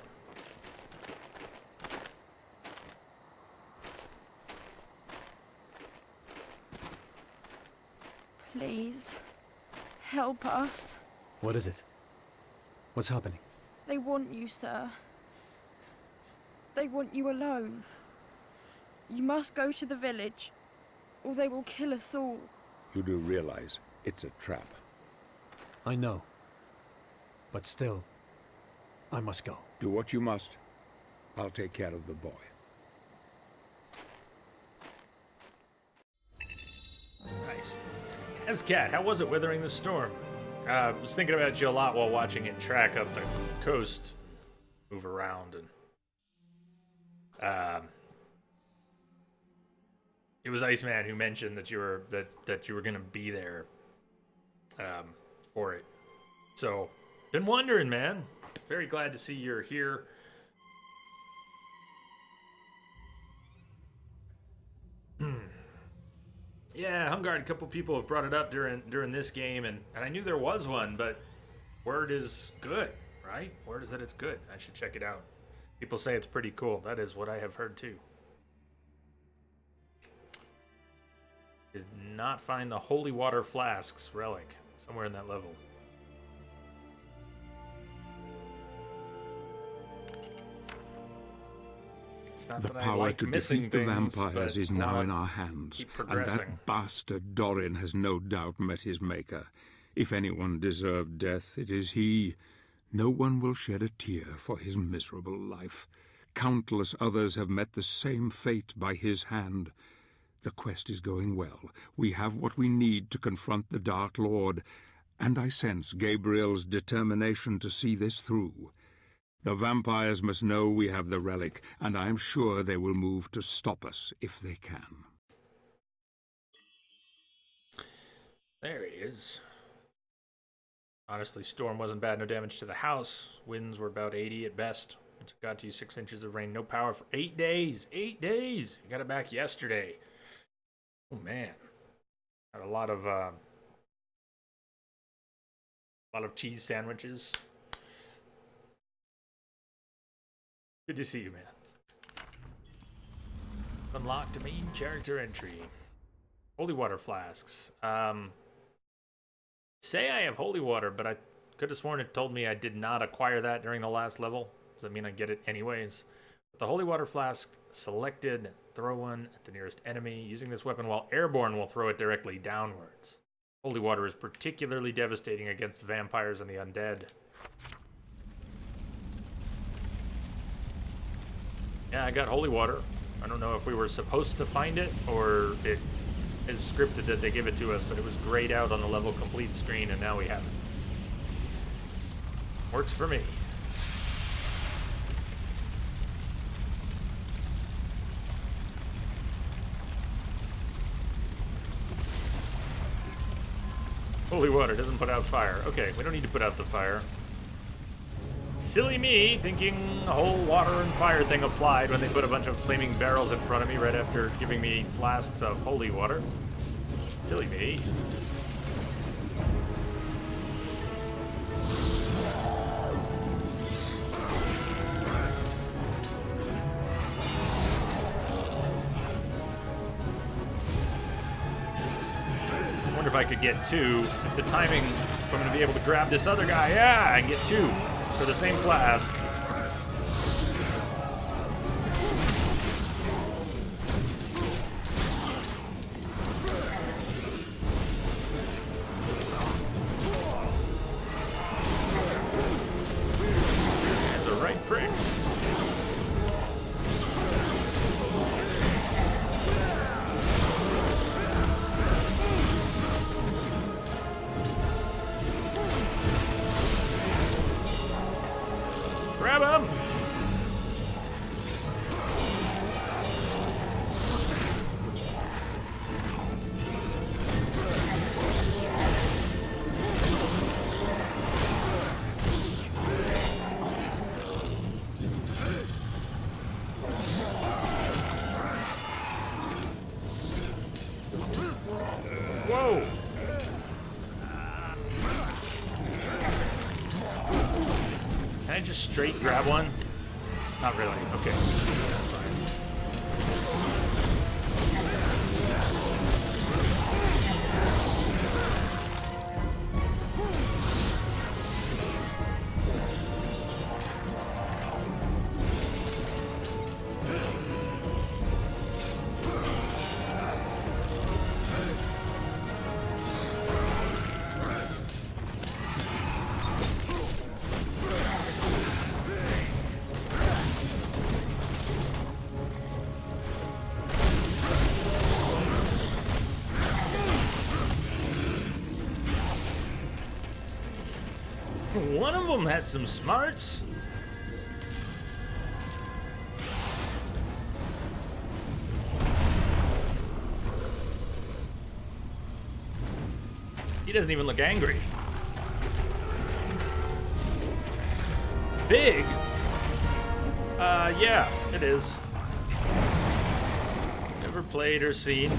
Please, help us. What is it? What's happening? They want you, sir. They want you alone. You must go to the village, or they will kill us all. You do realize it's a trap. I know. But still, I must go. Do what you must. I'll take care of the boy. Nice. Ascat, how was it weathering the storm? I was thinking about you a lot while watching it track up the coast, move around, and it was Iceman who mentioned that you were that you were gonna be there for it. So, been wondering, man. Very glad to see you're here. Yeah, Hungard, a couple people have brought it up during this game, and I knew there was one, but word is good, right? Word is that it's good. I should check it out. People say it's pretty cool. That is what I have heard too. Did not find the Holy Water Flasks relic somewhere in that level. It's not The that I power like to missing defeat the things, vampires but is now wanna in our hands, keep and progressing. that bastard Dorin has no doubt met his maker. If anyone deserved death, it is he. No one will shed a tear for his miserable life. Countless others have met the same fate by his hand. The quest is going well. We have what we need to confront the Dark Lord, and I sense Gabriel's determination to see this through. The vampires must know we have the relic, and I am sure they will move to stop us if they can. There he is. Honestly, storm wasn't bad. No damage to the house. Winds were about 80 at best. It got to you 6 inches of rain. No power for 8 days. 8 days. You got it back yesterday. Oh, man. Had a lot of cheese sandwiches. Good to see you, man. Unlocked a main character entry. Holy water flasks. Say I have holy water, but I could have sworn it told me I did not acquire that during the last level. Does that mean I get it anyways? With the holy water flask selected, throw one at the nearest enemy. Using this weapon while airborne will throw it directly downwards. Holy water is particularly devastating against vampires and the undead. Yeah, I got holy water. I don't know if we were supposed to find it or it is scripted that they give it to us, but it was grayed out on the level complete screen and now we have it. Works for me. Holy water doesn't put out fire. Okay, we don't need to put out the fire. Silly me, thinking the whole water and fire thing applied when they put a bunch of flaming barrels in front of me right after giving me flasks of holy water. Silly me. I wonder if I could get 2. If the timing, if I'm going to be able to grab this other guy, yeah, I can get 2 for the same flask. That's the right pricks. Grab him! Whoa! Can I just straight grab one? Not really. Okay. One of them had some smarts. He doesn't even look angry. Big? Yeah, it is. Never played or seen.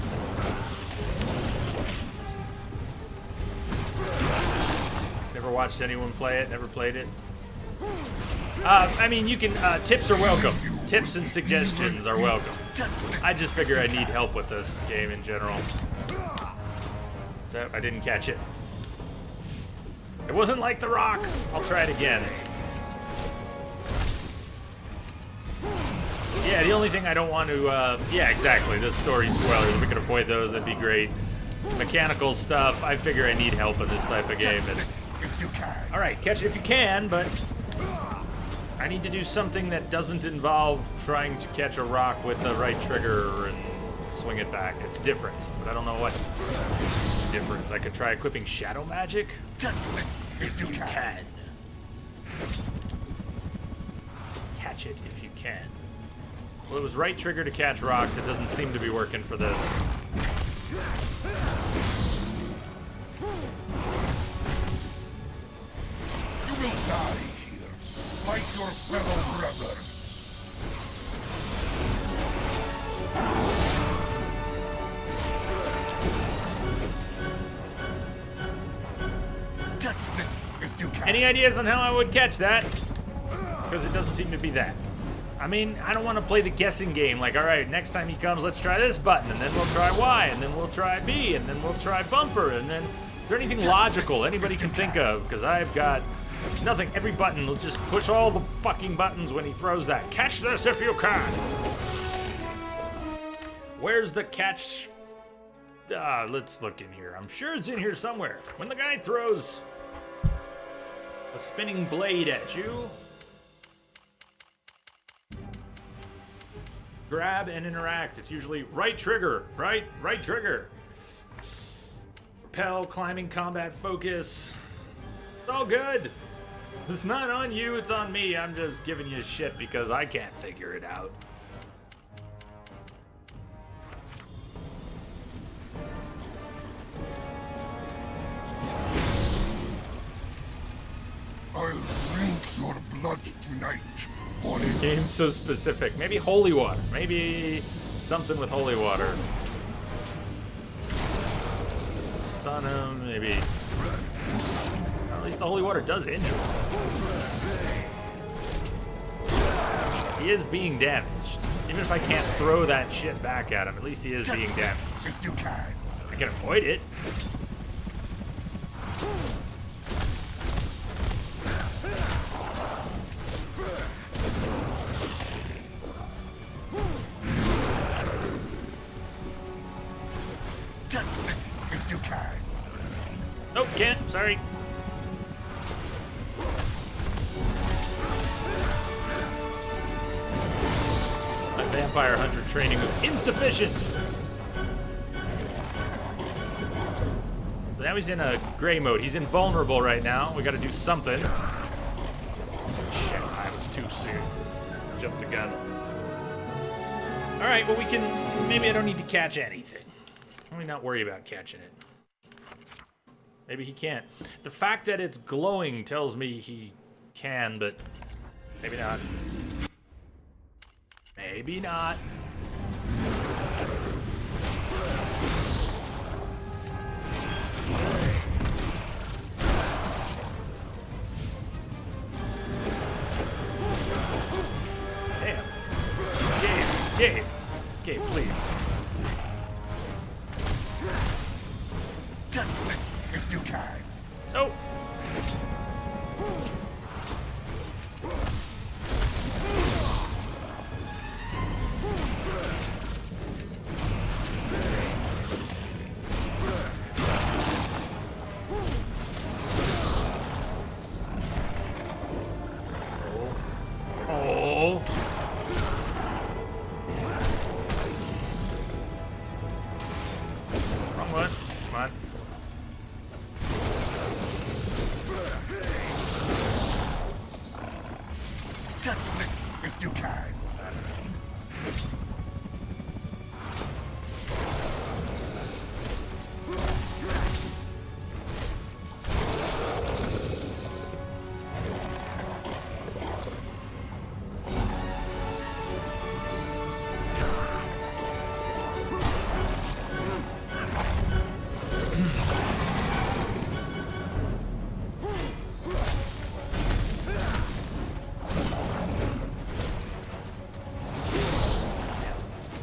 Never watched anyone play it, never played it. I mean, you can, tips are welcome. Tips and suggestions are welcome. I just figure I need help with this game in general. I didn't catch it. It wasn't like The Rock. I'll try it again. Yeah, the only thing I don't want to, yeah, exactly, the story spoilers. If we could avoid those, that'd be great. Mechanical stuff, I figure I need help in this type of game. Alright, catch it if you can, but I need to do something that doesn't involve trying to catch a rock with the right trigger and swing it back. It's different, but I don't know what different. I could try equipping shadow magic? If you can. catch it if you can. Well, it was right trigger to catch rocks. It doesn't seem to be working for this. You will die here, like your fellow brothers. Catch this if you can. Any ideas on how I would catch that? Because it doesn't seem to be that. I mean, I don't want to play the guessing game. Like, all right, next time he comes, let's try this button, and then we'll try Y, and then we'll try B, and then we'll try bumper, and then... Is there anything logical anybody can think of? Because I've got nothing. Every button will just push all the fucking buttons when he throws that. Catch this if you can! Where's the catch? Let's look in here. I'm sure it's in here somewhere. When the guy throws a spinning blade at you, grab and interact. It's usually right trigger, right trigger. Repel, climbing, combat, focus. It's all good. It's not on you, it's on me. I'm just giving you shit because I can't figure it out. I'll drink your blood tonight. Holy Game's so specific. Maybe holy water. Maybe something with holy water. Stun him, maybe. At least the holy water does injure him. He is being damaged. Even if I can't throw that shit back at him, at least he is being damaged. if you can. I can avoid it. Catch this if you can. Nope, can't. Sorry. My vampire hunter training was insufficient. Now he's in a gray mode. He's invulnerable right now. We gotta do something. Shit, I was too soon. Jumped the gun. Alright, well we can... Maybe I don't need to catch anything. Let me not worry about catching it. Maybe he can't. The fact that it's glowing tells me he can, but maybe not. Maybe not. Damn. Gabe, please. Catch this if you can. Nope. Oh. Wrong one. Come on. Catch this if you can.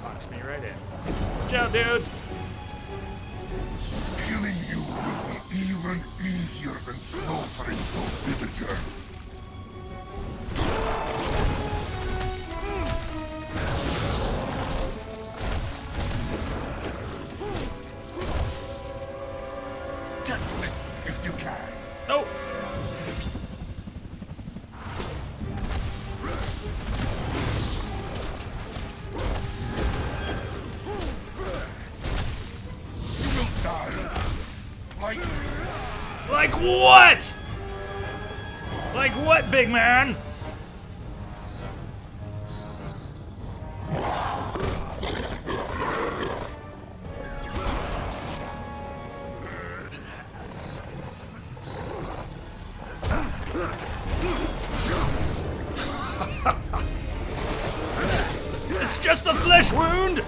Box me right in. Watch out, dude. Killing you will be even easier than slaughtering prohibitors. Catch this if you can. Nope. You will die. Like what? Like what, big man? It's just a flesh wound!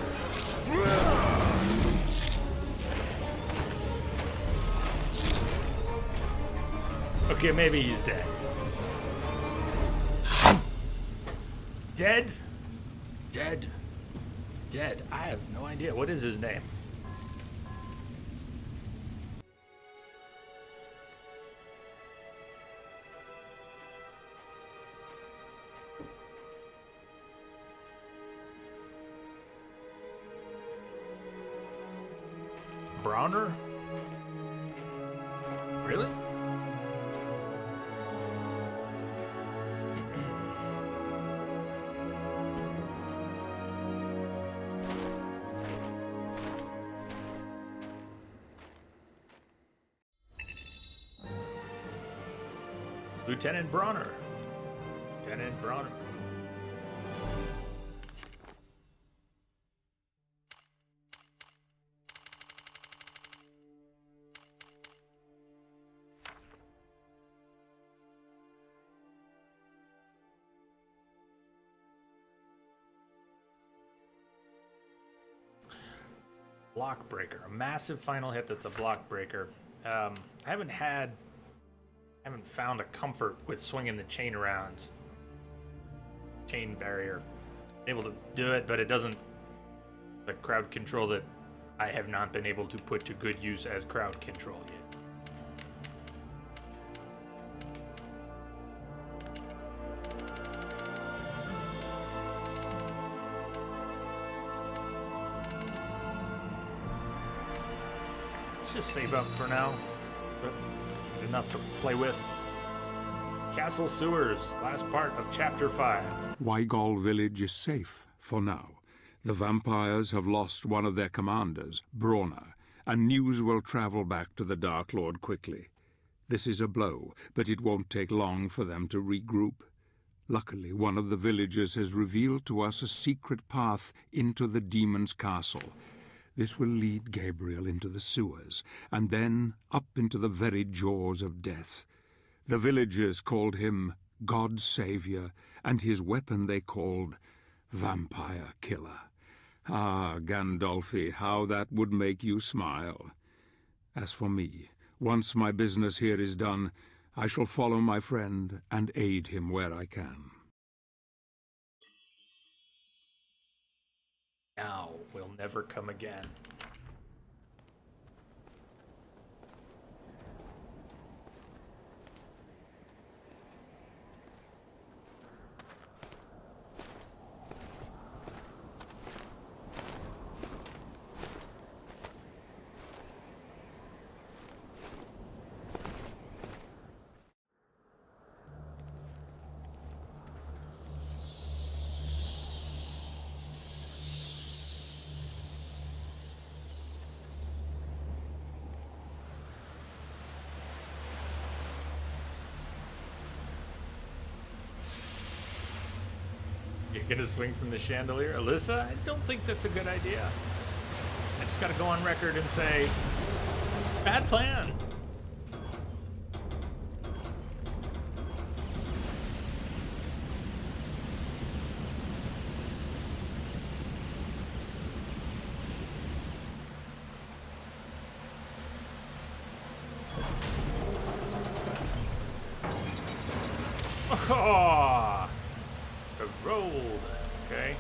Okay, maybe he's dead. Dead? Dead? Dead. I have no idea. What is his name? Browner? Really? Lieutenant Bronner. Lieutenant Bronner. Block breaker. A massive final hit that's a block breaker. I haven't found a comfort with swinging the chain around. Chain barrier. Able to do it, but it doesn't. The crowd control that I have not been able to put to good use as crowd control yet. Let's just save up for now. But enough to play with. Castle Sewers, last part of Chapter 5. Wygol village is safe for now. The vampires have lost one of their commanders, Brawner, and news will travel back to the Dark Lord quickly. This is a blow, but it won't take long for them to regroup. Luckily, one of the villagers has revealed to us a secret path into the demon's castle. This will lead Gabriel into the sewers, and then up into the very jaws of death. The villagers called him God's Savior, and his weapon they called Vampire Killer. Ah, Gandolfi, how that would make you smile. As for me, once my business here is done, I shall follow my friend and aid him where I can. Now will never come again. You're gonna swing from the chandelier? Alyssa, I don't think that's a good idea. I just gotta go on record and say, bad plan. Oh, it rolled. Okay.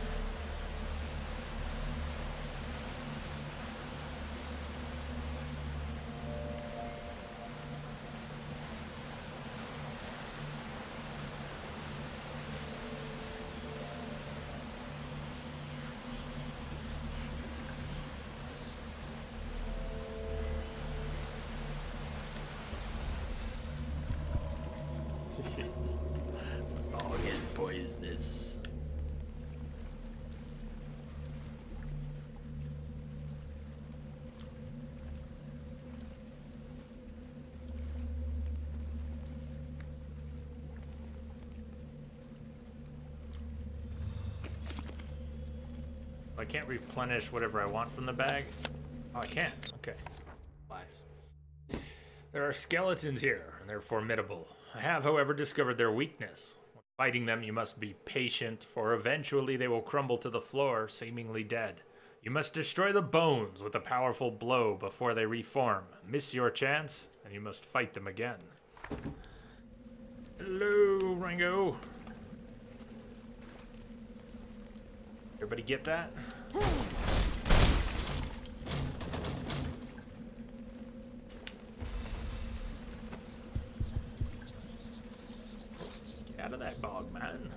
All his poisonous. I can't replenish whatever I want from the bag. Oh, I can. Okay. Lies. There are skeletons here, and they're formidable. I have, however, discovered their weakness. When fighting them, you must be patient, for eventually they will crumble to the floor, seemingly dead. You must destroy the bones with a powerful blow before they reform. Miss your chance, and you must fight them again. Hello, Rango. Everybody get that? Get out of that bog, man.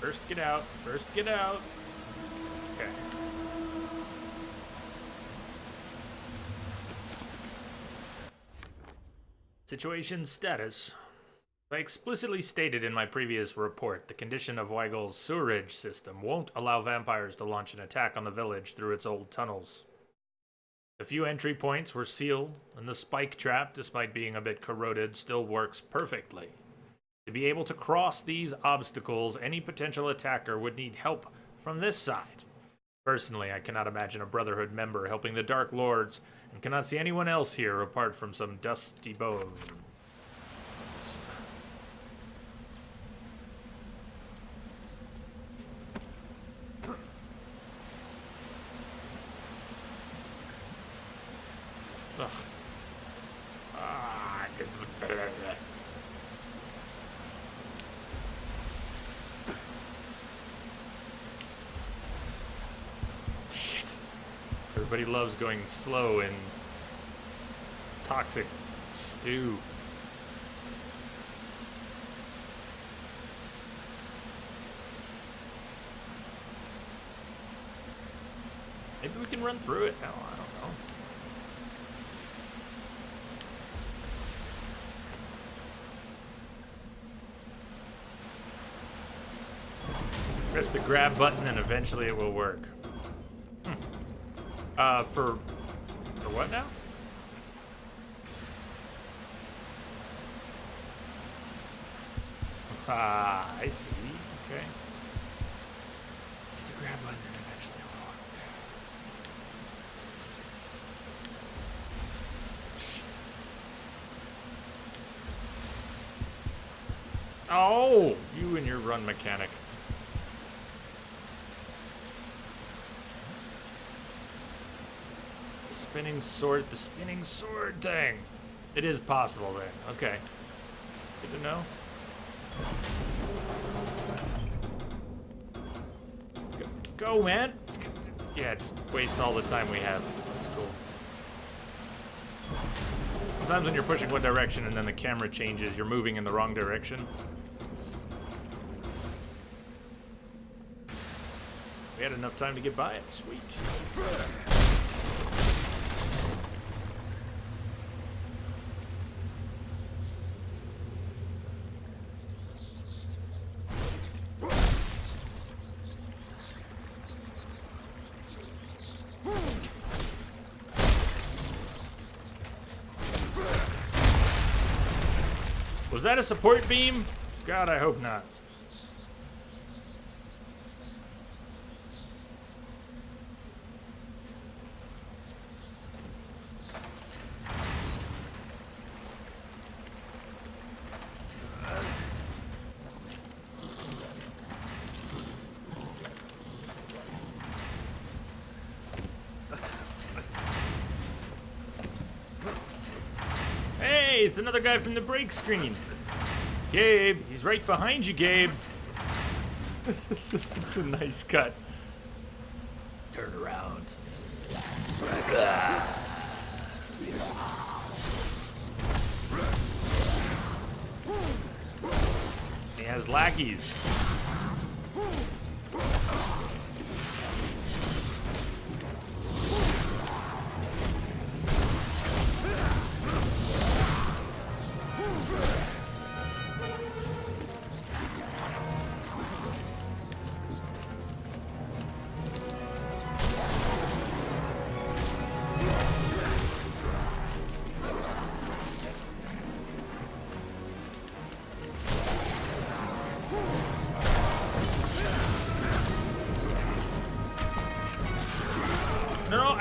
First get out. First get out. Okay. Situation status. I explicitly stated in my previous report, the condition of Weigel's sewerage system won't allow vampires to launch an attack on the village through its old tunnels. The few entry points were sealed, and the spike trap, despite being a bit corroded, still works perfectly. To be able to cross these obstacles, any potential attacker would need help from this side. Personally, I cannot imagine a Brotherhood member helping the Dark Lords, and cannot see anyone else here apart from some dusty bones. Ugh. Ah, shit. Everybody loves going slow in toxic stew. Maybe we can run through it now, I don't know. Press the grab button and eventually it will work. For what now? Ah, I see. Okay. Press the grab button and eventually it will work. Shit. Oh, you and your run mechanic. The spinning sword thing. It is possible then. Okay. Good to know. Go, man. Yeah, just waste all the time we have. That's cool. Sometimes when you're pushing one direction and then the camera changes, you're moving in the wrong direction. We had enough time to get by it. Sweet. Was that a support beam? God, I hope not. Hey, it's another guy from the break screen. Gabe, he's right behind you, Gabe. It's a nice cut. Turn around. He has lackeys.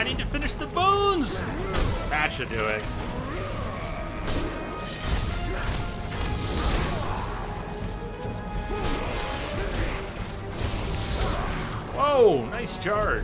I need to finish the bones! That should do it. Whoa, nice charge.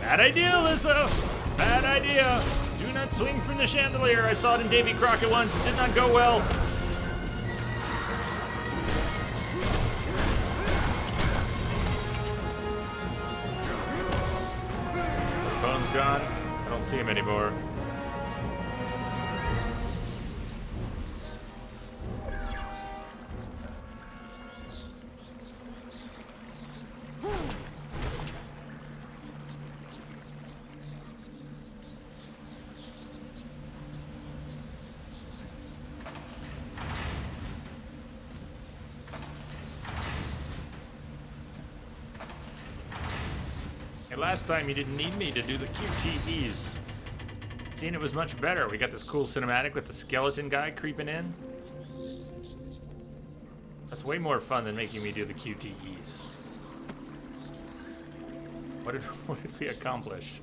Bad idea, Alyssa! Bad idea! Do not swing from the chandelier. I saw it in Davy Crockett once. It did not go well. Bone's gone. I don't see him anymore. Last time you didn't need me to do the QTEs. Seeing it was much better. We got this cool cinematic with the skeleton guy creeping in. That's way more fun than making me do the QTEs. What did we accomplish?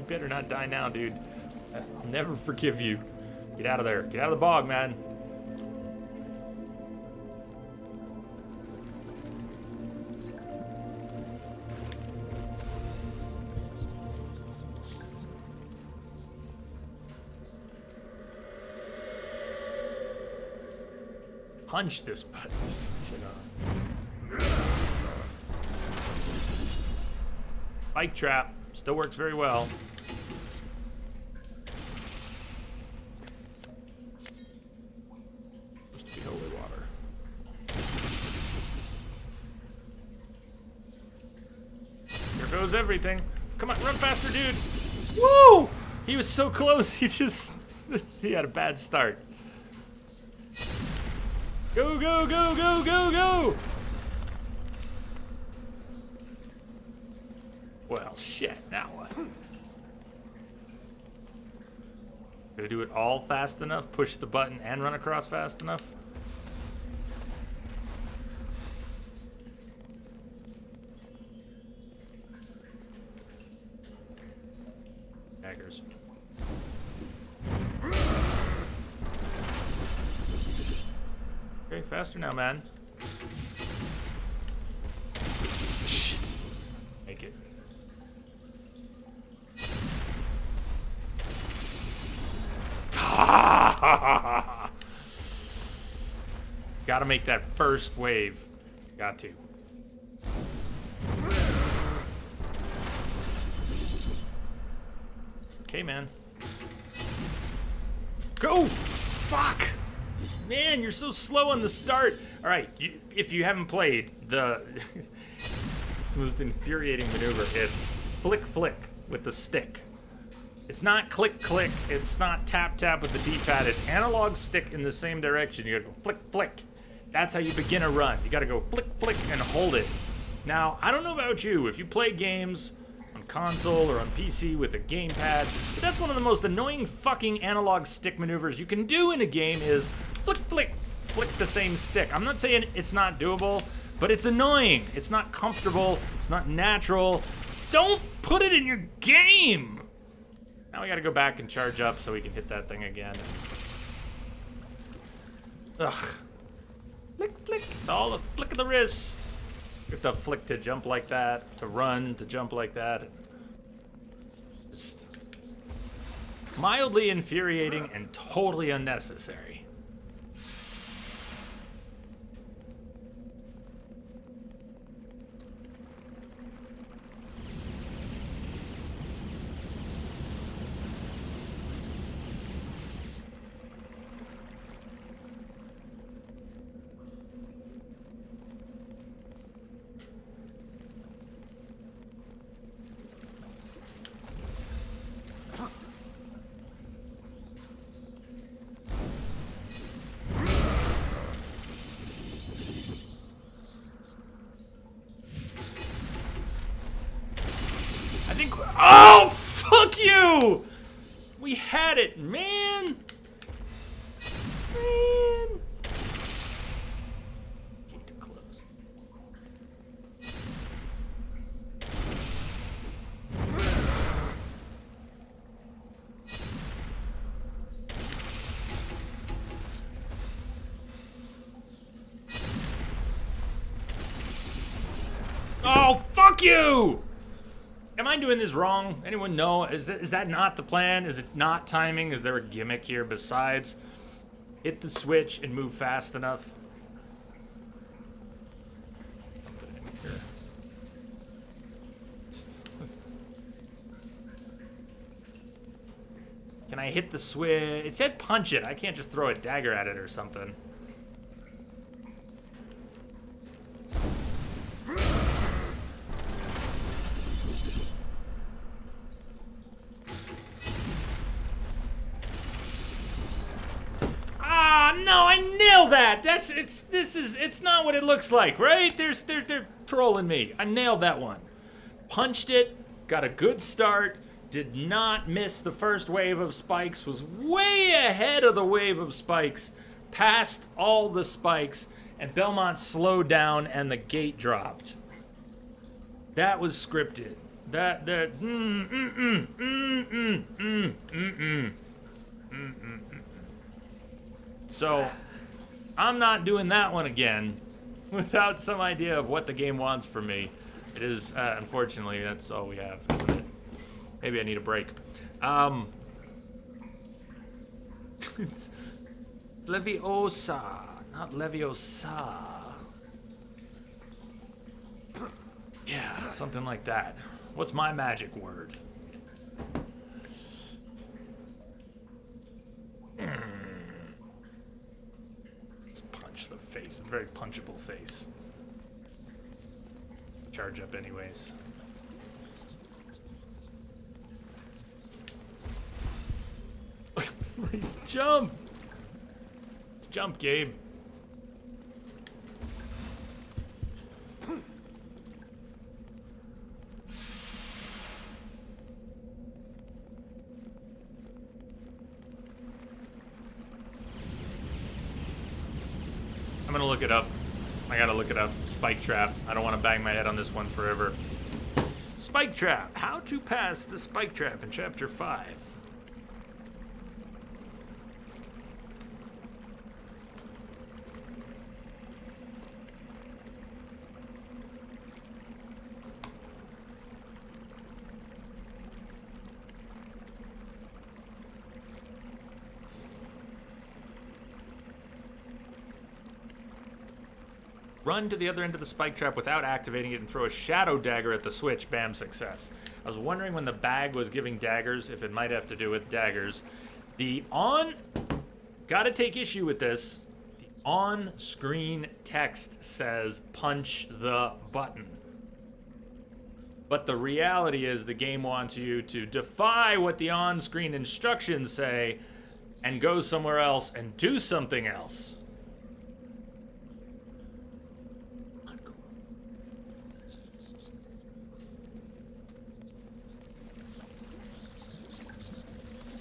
Better not die now, dude. I'll never forgive you. Get out of there. Get out of the bog, man. Punch this button. Bike trap. Still works very well. Goes everything. Come on, run faster, dude. Woo! He was so close. He had a bad start. Go, go, go, go, go, go! Well, shit, now what? Gotta do it all fast enough, push the button and run across fast enough? Daggers. Okay, faster now, man. Shit. Make it. Gotta make that first wave. Got to. Okay, man. Go! Fuck! Man, you're so slow on the start. All right, if you haven't played, it's the most infuriating maneuver. It's flick, flick with the stick. It's not click, click. It's not tap, tap with the D-pad. It's analog stick in the same direction. You gotta go flick, flick. That's how you begin a run. You gotta go flick, flick, and hold it. Now, I don't know about you. If you play games on console or on PC with a gamepad, but that's one of the most annoying fucking analog stick maneuvers you can do in a game is flick, flick, flick the same stick. I'm not saying it's not doable, but it's annoying. It's not comfortable. It's not natural. Don't put it in your game. Now we gotta go back and charge up so we can hit that thing again. Ugh. Flick, flick. It's all the flick of the wrist. You have to flick to jump like that, to run, to jump like that. Just mildly infuriating and totally unnecessary. Oh, fuck you! We had it, man! Man! Gate to close. Oh, fuck you! Am I doing this wrong? Anyone know? Is that not the plan? Is it not timing? Is there a gimmick here besides hit the switch and move fast enough? Can I hit the switch? It said punch it. I can't just throw a dagger at it or something. No, I nailed that. It's not what it looks like, right? They're trolling me. I nailed that one. Punched it, got a good start, did not miss the first wave of spikes, was way ahead of the wave of spikes, passed all the spikes, and Belmont slowed down and the gate dropped. That was scripted. So, I'm not doing that one again without some idea of what the game wants from me. It is, unfortunately, that's all we have, isn't it? Maybe I need a break. Leviosa, not Leviosa. Yeah, something like that. What's my magic word? Face. It's a very punchable face. Charge up anyways. Nice jump! Let's jump, Gabe. I'm gonna look it up. I gotta look it up. Spike trap. I don't want to bang my head on this one forever. Spike trap. How to pass the spike trap in chapter 5. Run to the other end of the spike trap without activating it and throw a shadow dagger at the switch. Bam, success. I was wondering when the bag was giving daggers, if it might have to do with daggers. Gotta take issue with this. The on-screen text says punch the button. But the reality is the game wants you to defy what the on-screen instructions say and go somewhere else and do something else.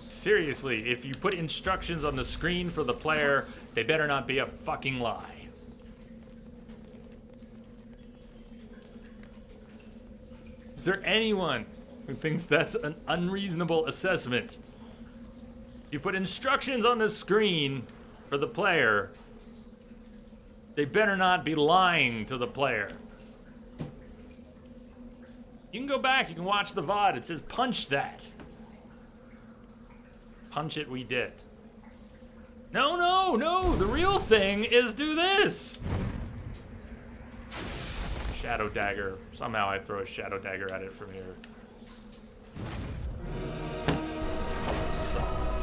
Seriously, if you put instructions on the screen for the player, they better not be a fucking lie. Is there anyone who thinks that's an unreasonable assessment? You put instructions on the screen for the player, they better not be lying to the player. You can go back, you can watch the VOD. It says punch that. Punch it, we did. No, no, no, the real thing is do this. Shadow dagger. Somehow I throw a shadow dagger at it from here. Solved.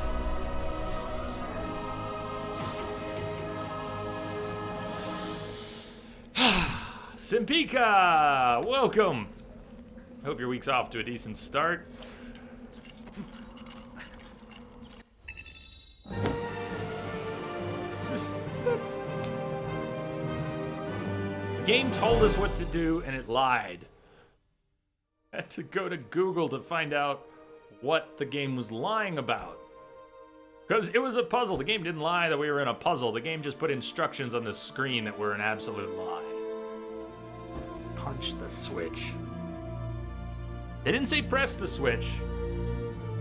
Simpika, welcome. Hope your week's off to a decent start. The game told us what to do and it lied. I had to go to Google to find out what the game was lying about. Because it was a puzzle. The game didn't lie that we were in a puzzle. The game just put instructions on the screen that were an absolute lie. Punch the switch. They didn't say press the switch.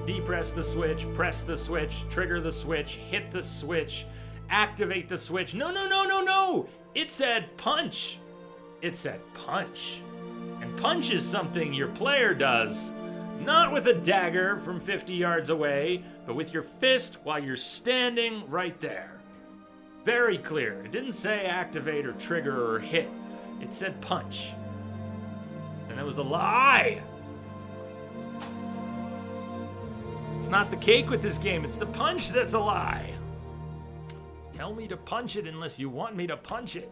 Depress the switch, press the switch, trigger the switch, hit the switch, activate the switch. No, no, no, no, no! It said punch. It said punch. And punch is something your player does, not with a dagger from 50 yards away, but with your fist while you're standing right there. Very clear. It didn't say activate or trigger or hit. It said punch. And it was a lie. It's not the cake with this game, it's the punch that's a lie. Tell me to punch it unless you want me to punch it.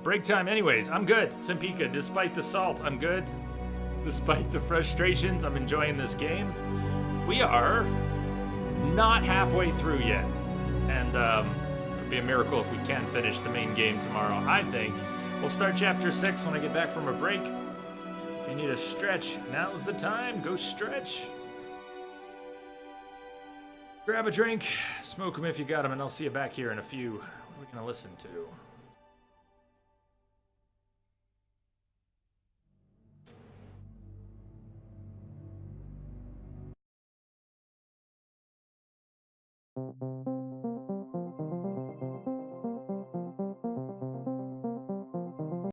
Break time anyways. I'm good, Simpika. Despite the salt, I'm good. Despite the frustrations, I'm enjoying this game. We are not halfway through yet. And it'd be a miracle if we can finish the main game tomorrow. I think we'll start chapter 6 when I get back from a break. If you need a stretch, now's the time. Go stretch. Grab a drink, smoke them if you got them, and I'll see you back here in a few. What are we gonna listen to?